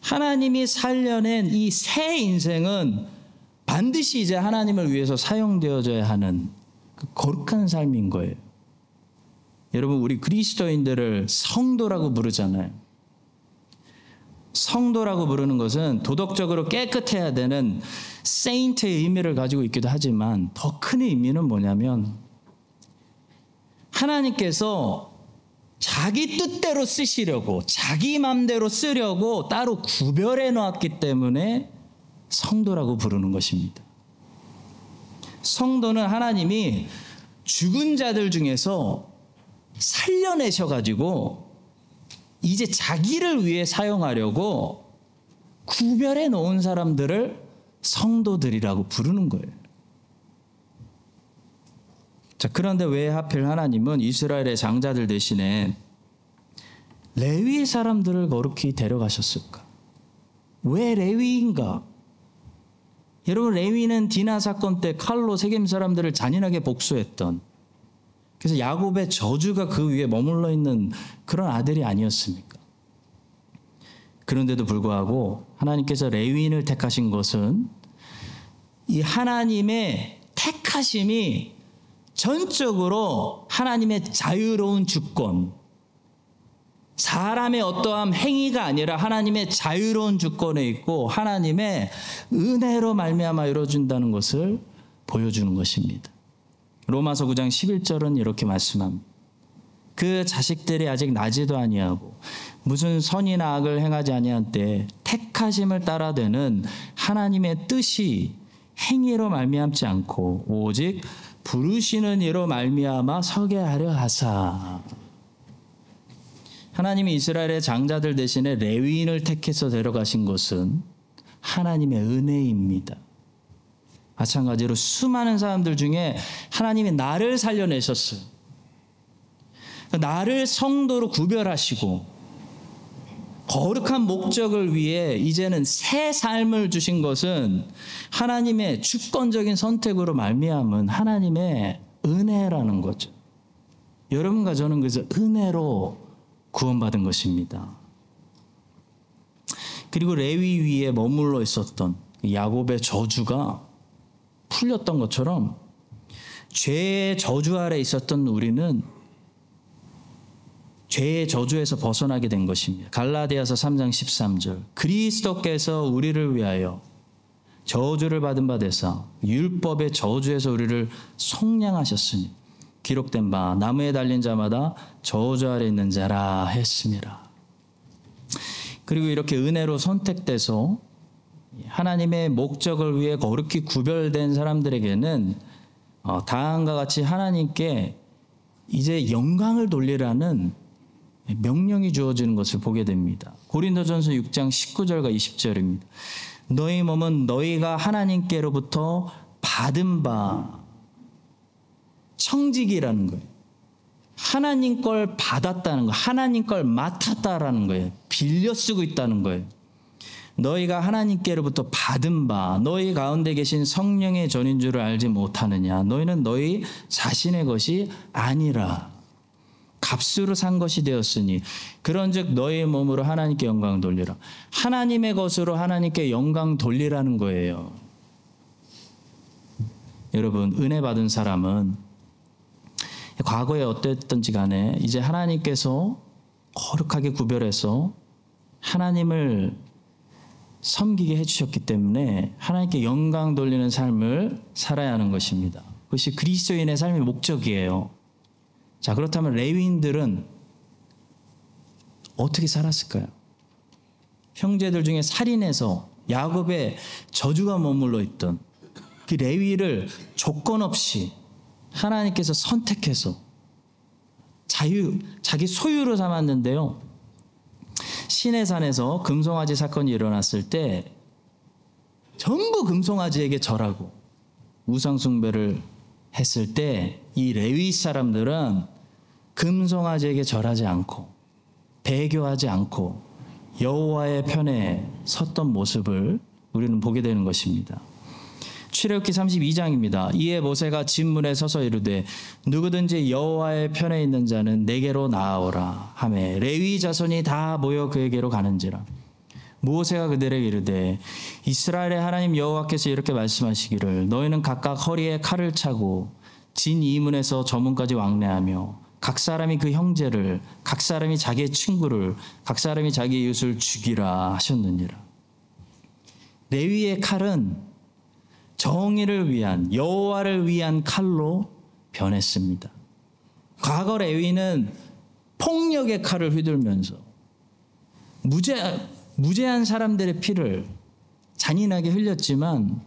하나님이 살려낸 이 새 인생은 반드시 이제 하나님을 위해서 사용되어져야 하는 그 거룩한 삶인 거예요. 여러분, 우리 그리스도인들을 성도라고 부르잖아요. 성도라고 부르는 것은 도덕적으로 깨끗해야 되는 세인트의 의미를 가지고 있기도 하지만 더 큰 의미는 뭐냐면 하나님께서 자기 뜻대로 쓰시려고 자기 맘대로 쓰려고 따로 구별해 놓았기 때문에 성도라고 부르는 것입니다. 성도는 하나님이 죽은 자들 중에서 살려내셔가지고 이제 자기를 위해 사용하려고 구별해 놓은 사람들을 성도들이라고 부르는 거예요. 자, 그런데 왜 하필 하나님은 이스라엘의 장자들 대신에 레위 사람들을 거룩히 데려가셨을까? 왜 레위인가? 여러분, 레위는 디나 사건 때 칼로 세겜 사람들을 잔인하게 복수했던, 그래서 야곱의 저주가 그 위에 머물러 있는 그런 아들이 아니었습니까? 그런데도 불구하고 하나님께서 레위인을 택하신 것은 이 하나님의 택하심이 전적으로 하나님의 자유로운 주권, 사람의 어떠한 행위가 아니라 하나님의 자유로운 주권에 있고 하나님의 은혜로 말미암아 이루어진다는 것을 보여주는 것입니다. 로마서 9장 11절은 이렇게 말씀합니다. 그 자식들이 아직 나지도 아니하고 무슨 선이나 악을 행하지 아니한 때 택하심을 따라되는 하나님의 뜻이 행위로 말미암지 않고 오직 부르시는 이로 말미암아 서게 하려 하사. 하나님이 이스라엘의 장자들 대신에 레위인을 택해서 데려가신 것은 하나님의 은혜입니다. 마찬가지로 수많은 사람들 중에 하나님이 나를 살려내셨어요. 나를 성도로 구별하시고 거룩한 목적을 위해 이제는 새 삶을 주신 것은 하나님의 주권적인 선택으로 말미암은 하나님의 은혜라는 거죠. 여러분과 저는 그래서 은혜로 구원받은 것입니다. 그리고 레위 위에 머물러 있었던 야곱의 저주가 풀렸던 것처럼 죄의 저주 아래 있었던 우리는 죄의 저주에서 벗어나게 된 것입니다. 갈라디아서 3장 13절, 그리스도께서 우리를 위하여 저주를 받은 바 되사 율법의 저주에서 우리를 속량하셨으니 기록된 바 나무에 달린 자마다 저주 아래 있는 자라 했습니다. 그리고 이렇게 은혜로 선택돼서 하나님의 목적을 위해 거룩히 구별된 사람들에게는 다음과 같이 하나님께 이제 영광을 돌리라는 명령이 주어지는 것을 보게 됩니다. 고린도전서 6장 19절과 20절입니다. 너희 몸은 너희가 하나님께로부터 받은 바, 청직이라는 거예요. 하나님 걸 받았다는 거, 하나님 걸 맡았다라는 거예요. 빌려 쓰고 있다는 거예요. 너희가 하나님께로부터 받은 바, 너희 가운데 계신 성령의 전인 줄을 알지 못하느냐. 너희는 너희 자신의 것이 아니라 값으로 산 것이 되었으니 그런즉 너희 몸으로 하나님께 영광 돌리라. 하나님의 것으로 하나님께 영광 돌리라는 거예요. 여러분, 은혜 받은 사람은 과거에 어땠든지 간에 이제 하나님께서 거룩하게 구별해서 하나님을 섬기게 해주셨기 때문에 하나님께 영광 돌리는 삶을 살아야 하는 것입니다. 그것이 그리스도인의 삶의 목적이에요. 자, 그렇다면 레위인들은 어떻게 살았을까요? 형제들 중에 살인해서 야곱의 저주가 머물러 있던 그 레위를 조건 없이 하나님께서 선택해서 자기 소유로 삼았는데요. 시내산에서 금송아지 사건이 일어났을 때 전부 금송아지에게 절하고 우상숭배를 했을 때 이 레위 사람들은 금송아지에게 절하지 않고 배교하지 않고 여호와의 편에 섰던 모습을 우리는 보게 되는 것입니다. 출애굽기 32장입니다. 이에 모세가 진문에 서서 이르되 누구든지 여호와의 편에 있는 자는 내게로 나아오라 하매 레위 자손이 다 모여 그에게로 가는지라. 모세가 그들에게 이르되 이스라엘의 하나님 여호와께서 이렇게 말씀하시기를 너희는 각각 허리에 칼을 차고 진 이문에서 저 문까지 왕래하며 각 사람이 그 형제를, 각 사람이 자기의 친구를, 각 사람이 자기 이웃을 죽이라 하셨느니라. 레위의 칼은 정의를 위한, 여호와를 위한 칼로 변했습니다. 과거 레위는 폭력의 칼을 휘둘면서 무죄한 사람들의 피를 잔인하게 흘렸지만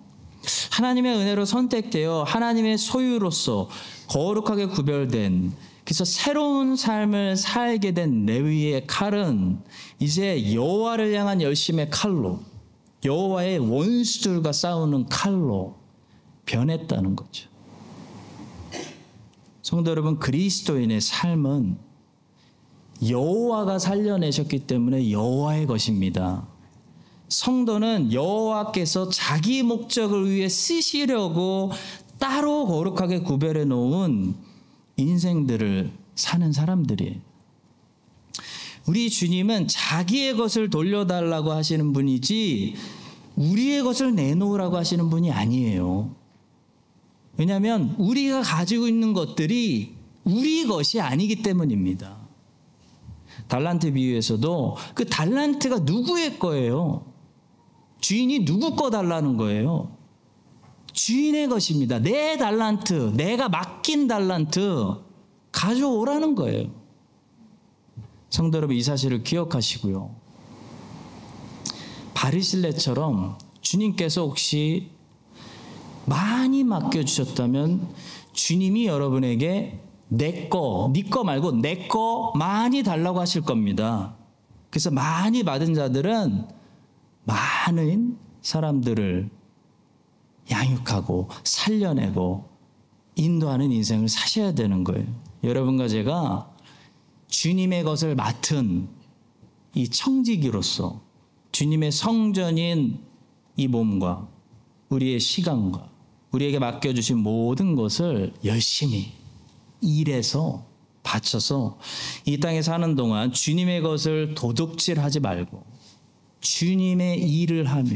하나님의 은혜로 선택되어 하나님의 소유로서 거룩하게 구별된, 그래서 새로운 삶을 살게 된 레위의 칼은 이제 여호와를 향한 열심의 칼로, 여호와의 원수들과 싸우는 칼로 변했다는 거죠. 성도 여러분, 그리스도인의 삶은 여호와가 살려내셨기 때문에 여호와의 것입니다. 성도는 여호와께서 자기 목적을 위해 쓰시려고 따로 거룩하게 구별해 놓은 인생들을 사는 사람들이에요. 우리 주님은 자기의 것을 돌려달라고 하시는 분이지 우리의 것을 내놓으라고 하시는 분이 아니에요. 왜냐하면 우리가 가지고 있는 것들이 우리 것이 아니기 때문입니다. 달란트 비유에서도 그 달란트가 누구의 거예요? 주인이 누구 거 달라는 거예요? 주인의 것입니다. 내 달란트, 내가 맡긴 달란트 가져오라는 거예요. 성도 여러분, 이 사실을 기억하시고요. 바르실레처럼 주님께서 혹시 많이 맡겨주셨다면 주님이 여러분에게 내 거, 네 거 말고 내 거 많이 달라고 하실 겁니다. 그래서 많이 받은 자들은 많은 사람들을 양육하고 살려내고 인도하는 인생을 사셔야 되는 거예요. 여러분과 제가 주님의 것을 맡은 이 청지기로서 주님의 성전인 이 몸과 우리의 시간과 우리에게 맡겨주신 모든 것을 열심히 일해서 바쳐서 이 땅에 사는 동안 주님의 것을 도둑질하지 말고 주님의 일을 하며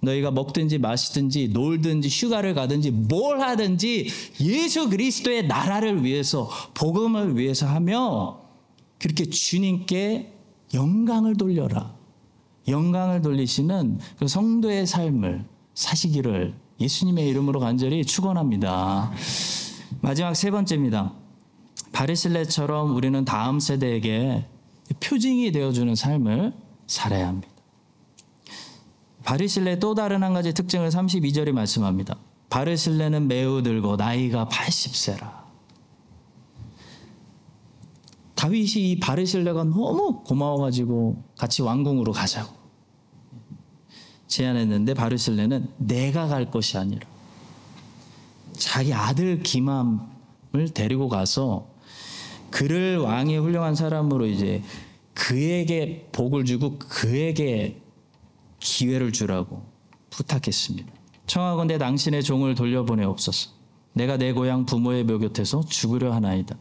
너희가 먹든지 마시든지 놀든지 휴가를 가든지 뭘 하든지 예수 그리스도의 나라를 위해서 복음을 위해서 하며 그렇게 주님께 영광을 돌려라. 영광을 돌리시는 그 성도의 삶을 사시기를 예수님의 이름으로 간절히 축원합니다. 마지막 세 번째입니다. 바르실레처럼 우리는 다음 세대에게 표징이 되어주는 삶을 살아야 합니다. 바르실레의 또 다른 한 가지 특징을 32절이 말씀합니다. 바르실레는 매우 늙어 나이가 80세라. 다윗이 이 바르실레가 너무 고마워가지고 같이 왕궁으로 가자고 제안했는데 바르실레는 내가 갈 것이 아니라 자기 아들 기맘을 데리고 가서 그를 왕의 훌륭한 사람으로 이제 그에게 복을 주고 그에게 기회를 주라고 부탁했습니다. 청하건대 당신의 종을 돌려보내옵소서. 내가 내 고향 부모의 묘 곁에서 죽으려 하나이다.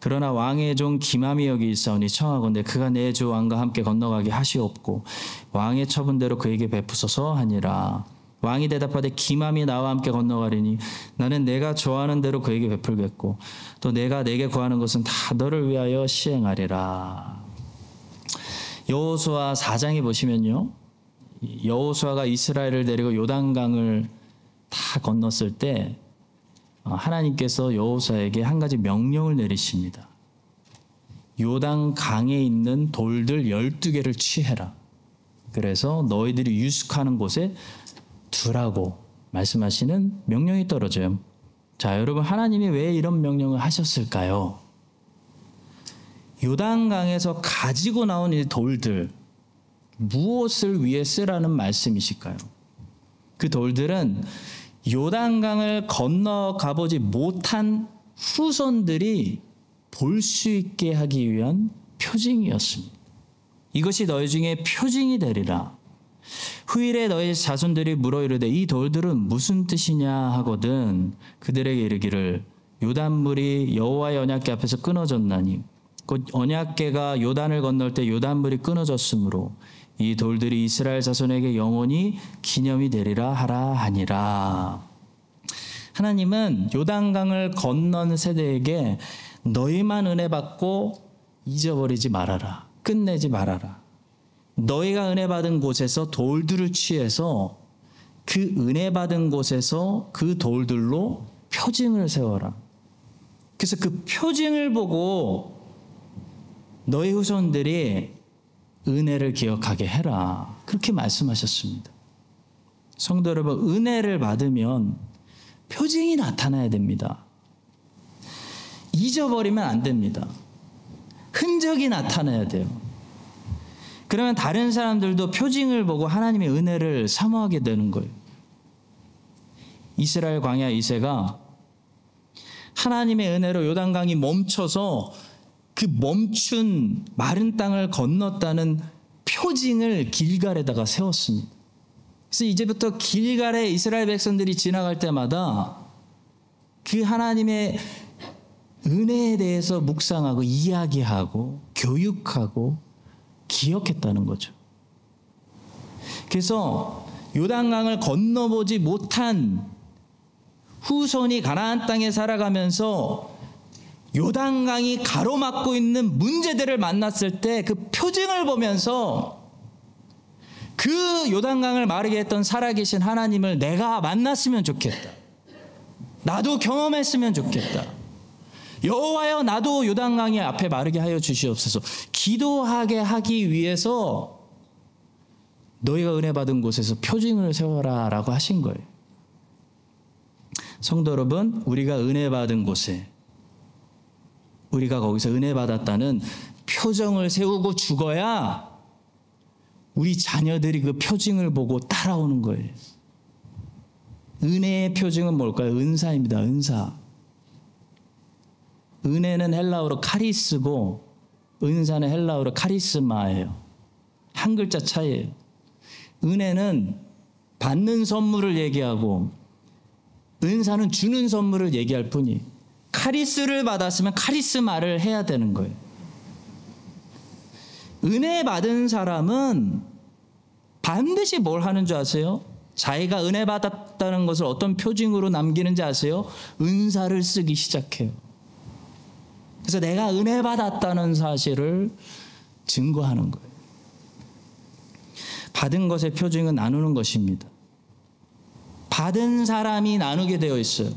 그러나 왕의 종 기맘이 여기 있사오니 청하건대 그가 내 주 왕과 함께 건너가게 하시옵고 왕의 처분대로 그에게 베푸소서 하니라. 왕이 대답하되 기맘이 나와 함께 건너가리니 나는 내가 좋아하는 대로 그에게 베풀겠고 또 내가 내게 구하는 것은 다 너를 위하여 시행하리라. 여호수아 4장에 보시면요. 여호수아가 이스라엘을 데리고 요단강을 다 건넜을 때 하나님께서 여호수아에게 한 가지 명령을 내리십니다. 요단강에 있는 돌들 12개를 취해라. 그래서 너희들이 유숙하는 곳에 두라고 말씀하시는 명령이 떨어져요. 자, 여러분, 하나님이 왜 이런 명령을 하셨을까요? 요단강에서 가지고 나온 이 돌들 무엇을 위해 쓰라는 말씀이실까요? 그 돌들은 요단강을 건너가보지 못한 후손들이 볼 수 있게 하기 위한 표징이었습니다. 이것이 너희 중에 표징이 되리라. 후일에 너희 자손들이 물어 이르되 이 돌들은 무슨 뜻이냐 하거든 그들에게 이르기를 요단물이 여호와의 언약궤 앞에서 끊어졌나니 곧 언약궤가 요단을 건널 때 요단물이 끊어졌으므로 이 돌들이 이스라엘 자손에게 영원히 기념이 되리라 하라 하니라. 하나님은 요단강을 건넌 세대에게 너희만 은혜 받고 잊어버리지 말아라. 끝내지 말아라. 너희가 은혜 받은 곳에서 돌들을 취해서 그 은혜 받은 곳에서 그 돌들로 표징을 세워라. 그래서 그 표징을 보고 너희 후손들이 은혜를 기억하게 해라. 그렇게 말씀하셨습니다. 성도 여러분, 은혜를 받으면 표징이 나타나야 됩니다. 잊어버리면 안 됩니다. 흔적이 나타나야 돼요. 그러면 다른 사람들도 표징을 보고 하나님의 은혜를 사모하게 되는 거예요. 이스라엘 광야 2세가 하나님의 은혜로 요단강이 멈춰서 그 멈춘 마른 땅을 건넜다는 표징을 길갈에다가 세웠습니다. 그래서 이제부터 길갈에 이스라엘 백성들이 지나갈 때마다 그 하나님의 은혜에 대해서 묵상하고 이야기하고 교육하고 기억했다는 거죠. 그래서 요단강을 건너보지 못한 후손이 가나안 땅에 살아가면서 요단강이 가로막고 있는 문제들을 만났을 때 그 표징을 보면서 그 요단강을 마르게 했던 살아계신 하나님을 내가 만났으면 좋겠다. 나도 경험했으면 좋겠다. 여호와여 나도 요단강이 앞에 마르게 하여 주시옵소서. 기도하게 하기 위해서 너희가 은혜 받은 곳에서 표징을 세워라 라고 하신 거예요. 성도 여러분, 우리가 은혜 받은 곳에 우리가 거기서 은혜 받았다는 표정을 세우고 죽어야 우리 자녀들이 그 표징을 보고 따라오는 거예요. 은혜의 표징은 뭘까요? 은사입니다. 은사. 은혜는 헬라어로 카리스고 은사는 헬라어로 카리스마예요. 한 글자 차이예요. 은혜는 받는 선물을 얘기하고 은사는 주는 선물을 얘기할 뿐이에요. 카리스를 받았으면 카리스마를 해야 되는 거예요. 은혜 받은 사람은 반드시 뭘 하는 줄 아세요? 자기가 은혜 받았다는 것을 어떤 표징으로 남기는지 아세요? 은사를 쓰기 시작해요. 그래서 내가 은혜 받았다는 사실을 증거하는 거예요. 받은 것의 표징은 나누는 것입니다. 받은 사람이 나누게 되어 있어요.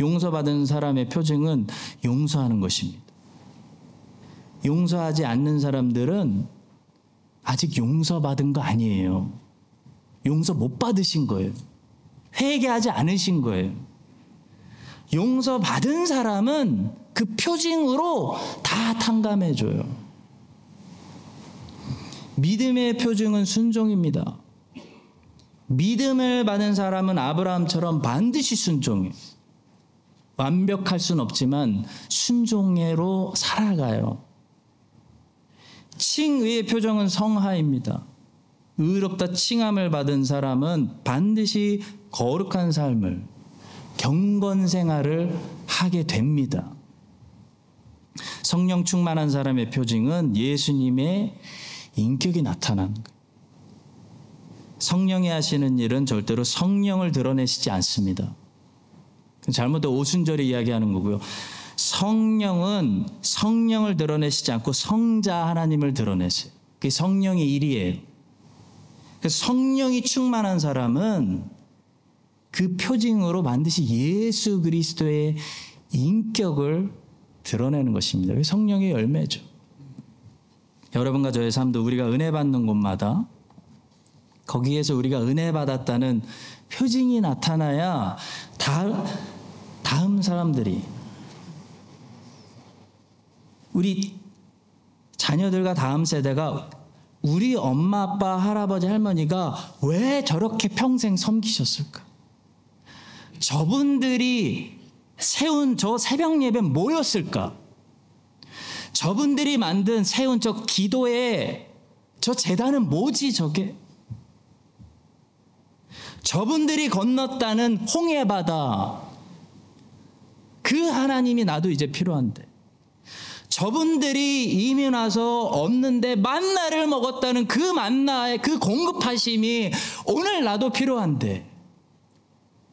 용서받은 사람의 표징은 용서하는 것입니다. 용서하지 않는 사람들은 아직 용서받은 거 아니에요. 용서 못 받으신 거예요. 회개하지 않으신 거예요. 용서받은 사람은 그 표징으로 다 탕감해줘요. 믿음의 표징은 순종입니다. 믿음을 받은 사람은 아브라함처럼 반드시 순종해요. 완벽할 수는 없지만 순종으로 살아가요. 칭의의 표정은 성하입니다. 의롭다 칭함을 받은 사람은 반드시 거룩한 삶을, 경건 생활을 하게 됩니다. 성령 충만한 사람의 표징은 예수님의 인격이 나타나는 거예요. 성령이 하시는 일은 절대로 성령을 드러내시지 않습니다. 잘못된 오순절이 이야기하는 거고요. 성령은 성령을 드러내시지 않고 성자 하나님을 드러내세요. 그게 성령의 일이에요. 그래서 성령이 충만한 사람은 그 표징으로 반드시 예수 그리스도의 인격을 드러내는 것입니다. 그게 성령의 열매죠. 여러분과 저의 삶도 우리가 은혜 받는 곳마다 거기에서 우리가 은혜 받았다는 표징이 나타나야 다음 사람들이, 우리 자녀들과 다음 세대가 우리 엄마, 아빠, 할아버지, 할머니가 왜 저렇게 평생 섬기셨을까? 저분들이 세운 저 새벽 예배 뭐였을까? 저분들이 세운 저 기도의 저 제단은 뭐지 저게? 저분들이 건넜다는 홍해바다, 그 하나님이 나도 이제 필요한데, 저분들이 이미 나서 없는데 만나를 먹었다는 그 만나의 그 공급하심이 오늘 나도 필요한데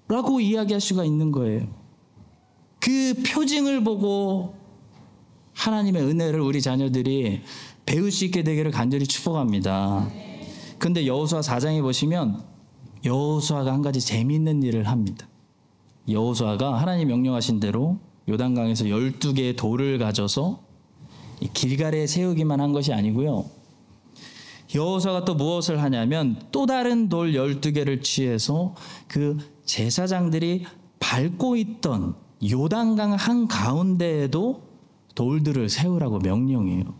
라고 이야기할 수가 있는 거예요. 그 표징을 보고 하나님의 은혜를 우리 자녀들이 배울 수 있게 되기를 간절히 축복합니다. 그런데 여호수아 4장에 보시면 여호수아가 한 가지 재미있는 일을 합니다. 여호수아가 하나님 명령하신 대로 요단강에서 12개의 돌을 가져서 길갈에 세우기만 한 것이 아니고요. 여호수아가 또 무엇을 하냐면 또 다른 돌 12개를 취해서 그 제사장들이 밟고 있던 요단강 한가운데에도 돌들을 세우라고 명령해요.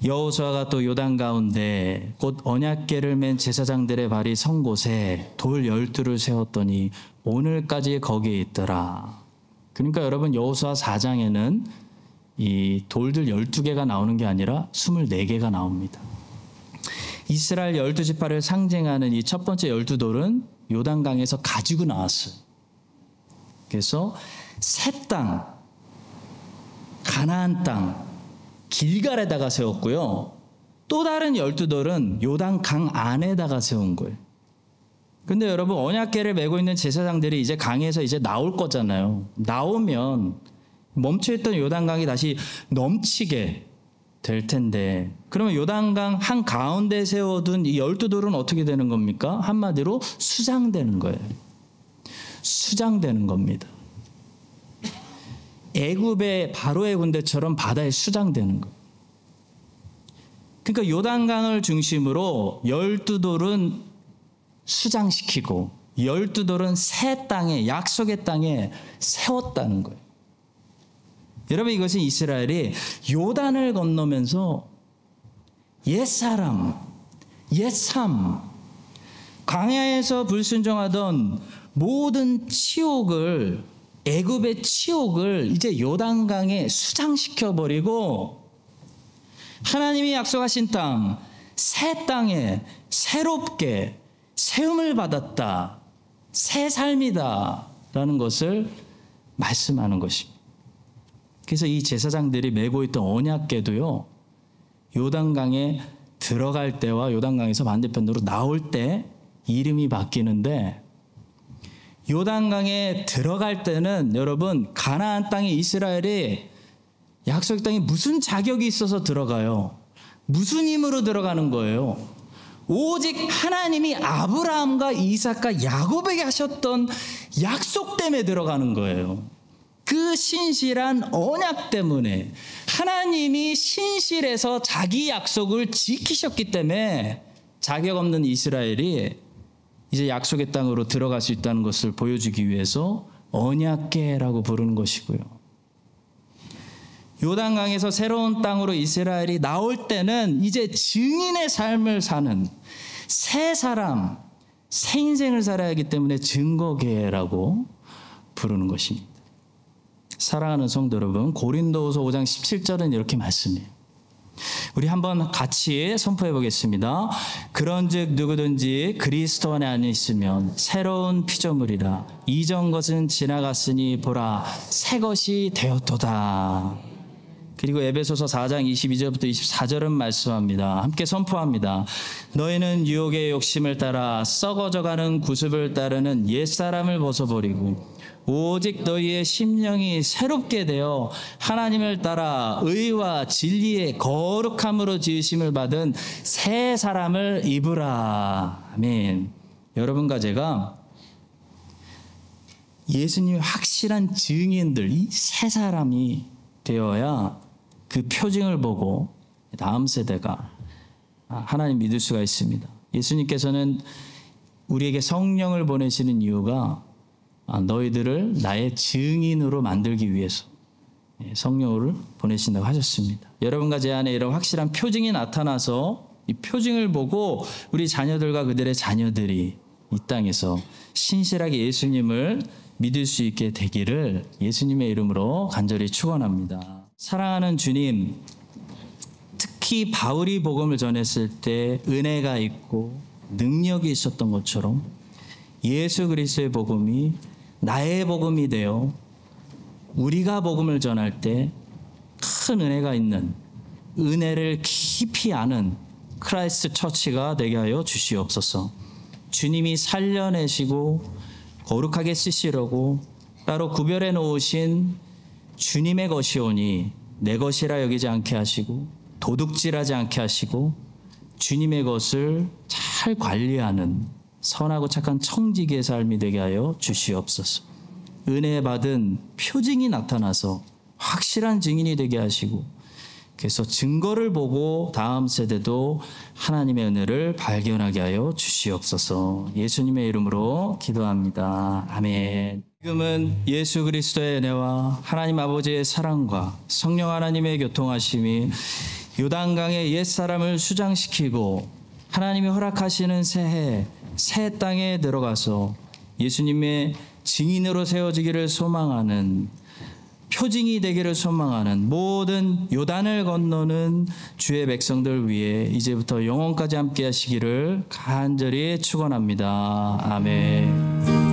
여호수아가 또 요단 가운데 곧 언약궤를 맨 제사장들의 발이 선 곳에 돌 12를 세웠더니 오늘까지 거기에 있더라. 그러니까 여러분, 여호수아 4장에는 이 돌들 12개가 나오는 게 아니라 24개가 나옵니다. 이스라엘 12지파를 상징하는 이 첫 번째 12돌은 요단강에서 가지고 나왔어요. 그래서 새 땅, 가나안 땅, 길갈에다가 세웠고요. 또 다른 12돌은 요단강 안에다가 세운 거예요. 근데 여러분, 언약궤를 메고 있는 제사장들이 이제 강에서 이제 나올 거잖아요. 나오면 멈춰있던 요단강이 다시 넘치게 될 텐데, 그러면 요단강 한가운데 세워둔 이 12돌은 어떻게 되는 겁니까? 한마디로 수장되는 거예요. 수장되는 겁니다. 애굽의 바로의 군대처럼 바다에 수장되는 거예요. 그러니까 요단강을 중심으로 12돌은 수장시키고 12돌은 새 땅에, 약속의 땅에 세웠다는 거예요. 여러분, 이것은 이스라엘이 요단을 건너면서 옛사람, 옛삶, 광야에서 불순종하던 모든 치욕을, 애굽의 치욕을 이제 요단강에 수장시켜버리고 하나님이 약속하신 땅, 새 땅에 새롭게 세움을 받았다, 새 삶이다 라는 것을 말씀하는 것입니다. 그래서 이 제사장들이 메고 있던 언약궤도요, 요단강에 들어갈 때와 요단강에서 반대편으로 나올 때 이름이 바뀌는데, 요단강에 들어갈 때는 여러분, 가나안 땅에 이스라엘이 약속 땅에 무슨 자격이 있어서 들어가요? 무슨 힘으로 들어가는 거예요? 오직 하나님이 아브라함과 이삭과 야곱에게 하셨던 약속 때문에 들어가는 거예요. 그 신실한 언약 때문에, 하나님이 신실해서 자기 약속을 지키셨기 때문에 자격 없는 이스라엘이 이제 약속의 땅으로 들어갈 수 있다는 것을 보여주기 위해서 언약궤라고 부르는 것이고요. 요단강에서 새로운 땅으로 이스라엘이 나올 때는 이제 증인의 삶을 사는 새 사람, 새 인생을 살아야 하기 때문에 증거궤라고 부르는 것입니다. 사랑하는 성도 여러분, 고린도후서 5장 17절은 이렇게 말씀해요. 우리 한번 같이 선포해 보겠습니다. 그런즉 누구든지 그리스도 안에 있으면 새로운 피조물이라, 이전 것은 지나갔으니 보라 새 것이 되었도다. 그리고 에베소서 4장 22절부터 24절은 말씀합니다. 함께 선포합니다. 너희는 유혹의 욕심을 따라 썩어져가는 구습을 따르는 옛사람을 벗어버리고 오직 너희의 심령이 새롭게 되어 하나님을 따라 의와 진리의 거룩함으로 지으심을 받은 새 사람을 입으라. 아멘. 여러분과 제가 예수님의 확실한 증인들, 이 새 사람이 되어야 그 표징을 보고 다음 세대가 하나님 믿을 수가 있습니다. 예수님께서는 우리에게 성령을 보내시는 이유가 너희들을 나의 증인으로 만들기 위해서 성령을 보내신다고 하셨습니다. 여러분과 제 안에 이런 확실한 표징이 나타나서 이 표징을 보고 우리 자녀들과 그들의 자녀들이 이 땅에서 신실하게 예수님을 믿을 수 있게 되기를 예수님의 이름으로 간절히 축원합니다. 사랑하는 주님, 특히 특히 바울이 복음을 전했을 때 은혜가 있고 능력이 있었던 것처럼 예수 그리스도의 복음이 나의 복음이 되어 우리가 복음을 전할 때 큰 은혜가 있는, 은혜를 깊이 아는 크라이스트 처치가 되게 하여 주시옵소서. 주님이 살려내시고 거룩하게 쓰시려고 따로 구별해 놓으신 주님의 것이오니 내 것이라 여기지 않게 하시고 도둑질하지 않게 하시고 주님의 것을 잘 관리하는 선하고 착한 청지기의 삶이 되게 하여 주시옵소서. 은혜 받은 표징이 나타나서 확실한 증인이 되게 하시고, 그래서 증거를 보고 다음 세대도 하나님의 은혜를 발견하게 하여 주시옵소서. 예수님의 이름으로 기도합니다. 아멘. 지금은 예수 그리스도의 은혜와 하나님 아버지의 사랑과 성령 하나님의 교통하심이 요단강의 옛사람을 수장시키고 하나님이 허락하시는 새해 새 땅에 들어가서 예수님의 증인으로 세워지기를 소망하는, 표징이 되기를 소망하는 모든 요단을 건너는 주의 백성들 위해 이제부터 영원까지 함께 하시기를 간절히 축원합니다. 아멘.